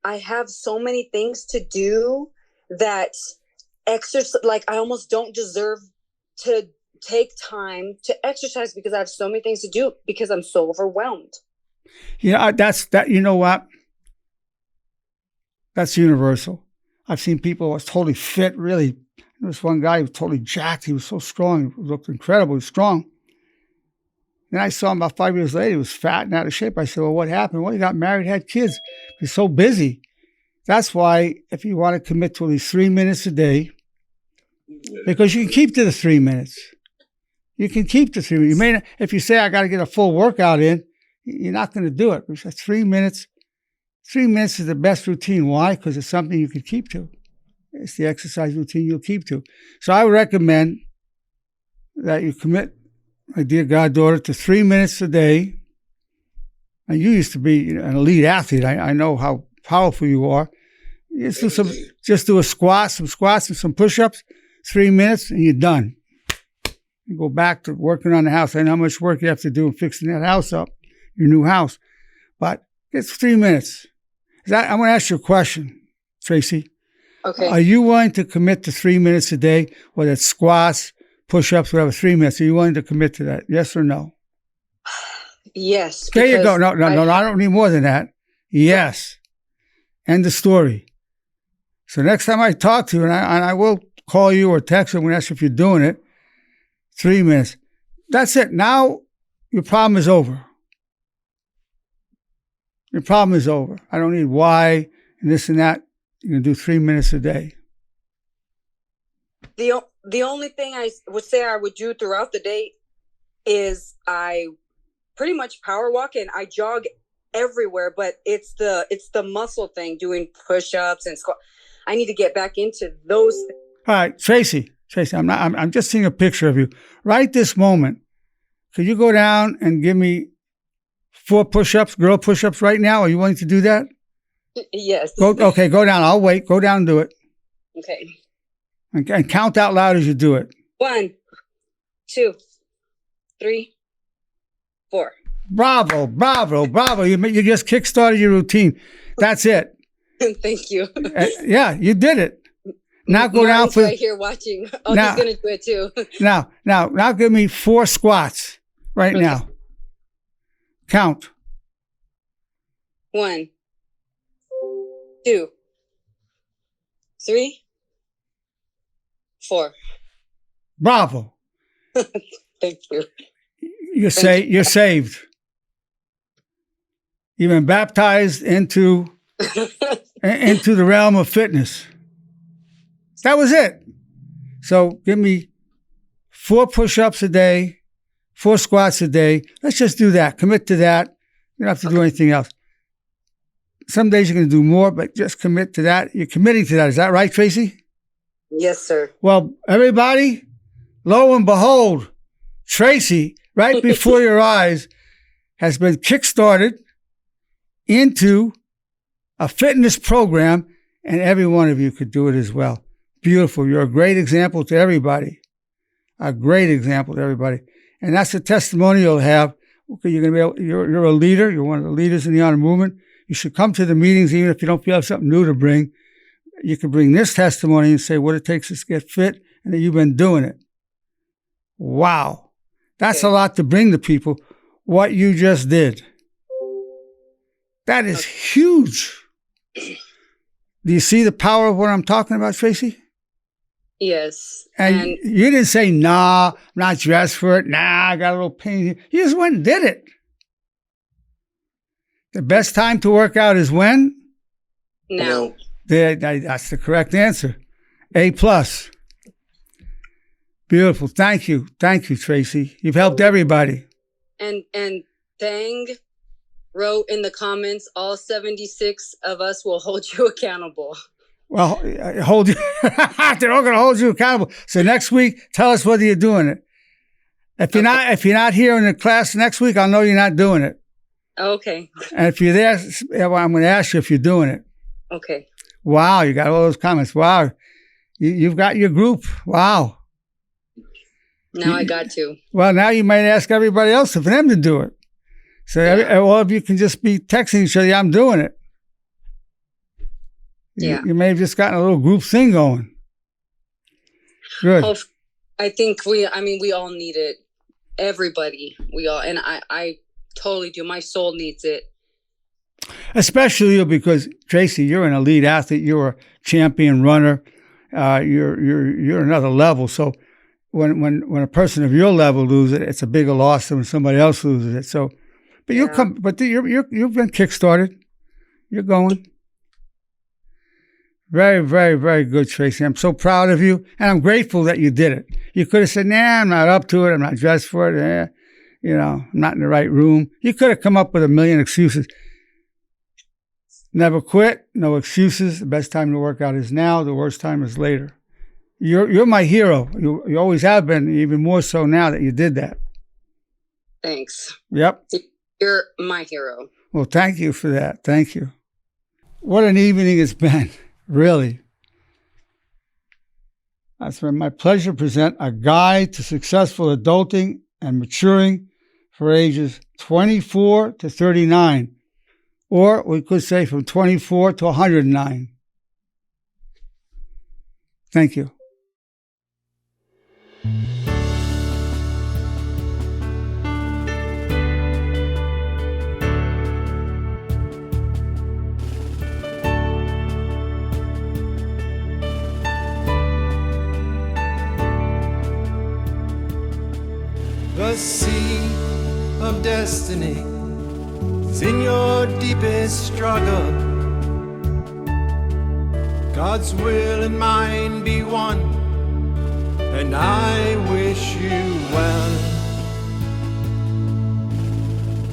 I have so many things to do that exercise, like I almost don't deserve to take time to exercise because I have so many things to do because I'm so overwhelmed. Yeah, you know what? That's universal. I've seen people who was totally fit, really. There was one guy who was totally jacked. He was so strong. He looked incredibly strong. Then I saw him about 5 years later. He was fat and out of shape. I said, well, what happened? Well, he got married, had kids. He's so busy. That's why if you want to commit to at least 3 minutes a day, because you can keep to the 3 minutes. You can keep the 3 minutes. You may not, if you say, I got to get a full workout in, you're not going to do it. Because 3 minutes, 3 minutes is the best routine. Why? Because it's something you can keep to. It's the exercise routine you'll keep to. So I would recommend that you commit, my dear goddaughter, to 3 minutes a day. And you used to be an elite athlete. I know how powerful you are. Just do some squats and some push-ups, 3 minutes, and you're done. You go back to working on the house. I know how much work you have to do in fixing that house up, your new house. But it's 3 minutes. I'm going to ask you a question, Tracy. Okay. Are you willing to commit to 3 minutes a day, whether it's squats, push-ups, whatever, 3 minutes? Are you willing to commit to that? Yes or no? Yes. There you go. No, I don't need more than that. Yes. End the story. So next time I talk to you, and I will call you or text you and ask you if you're doing it, 3 minutes. That's it. Now your problem is over. Your problem is over. I don't need why and this and that. You're going to do 3 minutes a day. The only thing I would say I would do throughout the day is I pretty much power walk and I jog everywhere, but it's the muscle thing, doing push-ups and squat. I need to get back into those things. All right, Tracy, I'm just seeing a picture of you. Right this moment, could you go down and give me 4 push-ups, girl push-ups right now? Are you willing to do that? Yes. Okay, go down. I'll wait. Go down and do it. Okay. And count out loud as you do it. 1, 2, 3, 4. Bravo. You just kickstarted your routine. That's it. Thank you. Yeah, you did it. Now go down for right here watching. Oh, he's gonna do it too. Now give me 4 squats right now. Count. 1, 2, 3, 4. Bravo. Thank you. You're saved. You've been baptized into the realm of fitness. That was it. So give me 4 push-ups a day, 4 squats a day. Let's just do that. Commit to that. You don't have to do anything else. Some days you're going to do more, but just commit to that. You're committing to that. Is that right, Tracy? Yes, sir. Well, everybody, lo and behold, Tracy, right before your eyes, has been kickstarted into a fitness program, and every one of you could do it as well. Beautiful. You're a great example to everybody. A great example to everybody. And that's the testimony you'll have. Okay, you're a leader. You're one of the leaders in the honor movement. You should come to the meetings, even if you don't feel you have something new to bring. You can bring this testimony and say what it takes to get fit and that you've been doing it. Wow. That's a lot to bring to people, what you just did. That is huge. Do you see the power of what I'm talking about, Tracy? Yes. And you didn't say, nah, I'm not dressed for it. Nah, I got a little pain here. You just went and did it. The best time to work out is when? Now. That's the correct answer. A+. Beautiful. Thank you. Thank you, Tracy. You've helped everybody. And Thang wrote in the comments, all 76 of us will hold you accountable. Well, hold you. They're all going to hold you accountable. So next week, tell us whether you're doing it. If you're not here in the class next week, I'll know you're not doing it. Okay. And if you're there, I'm going to ask you if you're doing it. Okay. Wow, you got all those comments. Wow, you've got your group. Wow. Now I got to. Well, now you might ask everybody else for them to do it. So all of you can just be texting each other, I'm doing it. You may have just gotten a little group thing going. Good. I think we all need it. Everybody. We all, and I totally do. My soul needs it. Especially you, because Tracy, you're an elite athlete. You're a champion runner. You're another level. So when a person of your level loses it, it's a bigger loss than when somebody else loses it. So, but you've been kickstarted. You're going. Very, very, very good, Tracy. I'm so proud of you, and I'm grateful that you did it. You could have said, nah, I'm not up to it. I'm not dressed for it. I'm not in the right room. You could have come up with a million excuses. Never quit. No excuses. The best time to work out is now. The worst time is later. You're my hero. You always have been, even more so now that you did that. Thanks. Yep. You're my hero. Well, thank you for that. Thank you. What an evening it's been. Really. It's been my pleasure to present a guide to successful adulting and maturing for ages 24 to 39, or we could say from 24 to 109. Thank you. The sea of destiny is in your deepest struggle. God's will and mine be one, and I wish you well.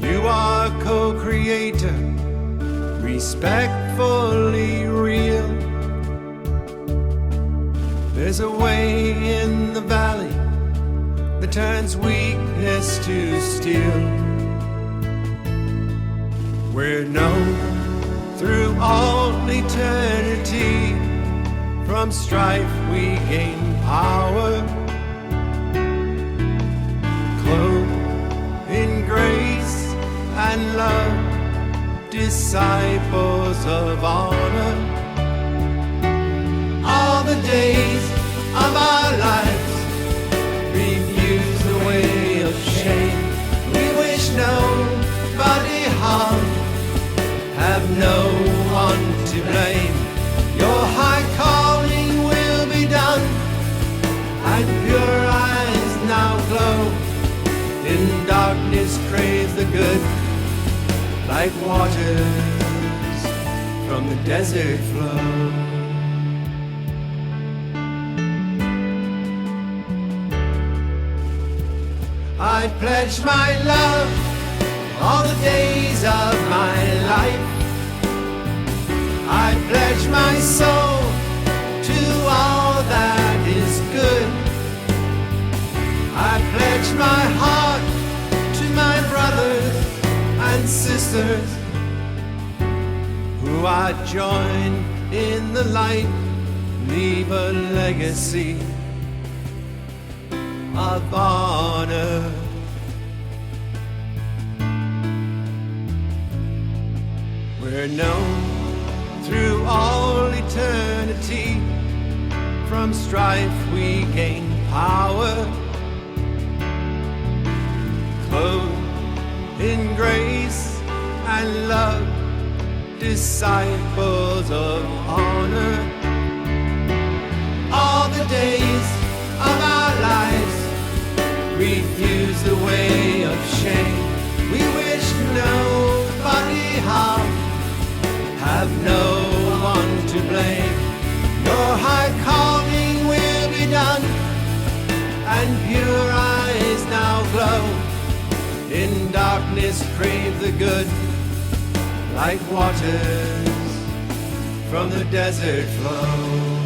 You are co-creator, respectfully real. There's a way in the valley that turns weakness to steel. We're known through all eternity. From strife we gain power, clothed in grace and love, disciples of honor. All the days of our lives refuse the way of shame. We wish nobody harm, have no one to blame. Your high calling will be done, and pure eyes now glow. In darkness crave the good, like waters from the desert flow. I pledge my love all the days of my life. I pledge my soul to all that is good. I pledge my heart to my brothers and sisters, who I join in the light, leave a legacy of honor. We're known through all eternity. From strife we gain power, clothed in grace and love, disciples of honor. All the days of our lives refuse the way of shame. We wish nobody harm, have no one to blame. Your high calling will be done, and pure eyes now glow. In darkness crave the good, like waters from the desert flow.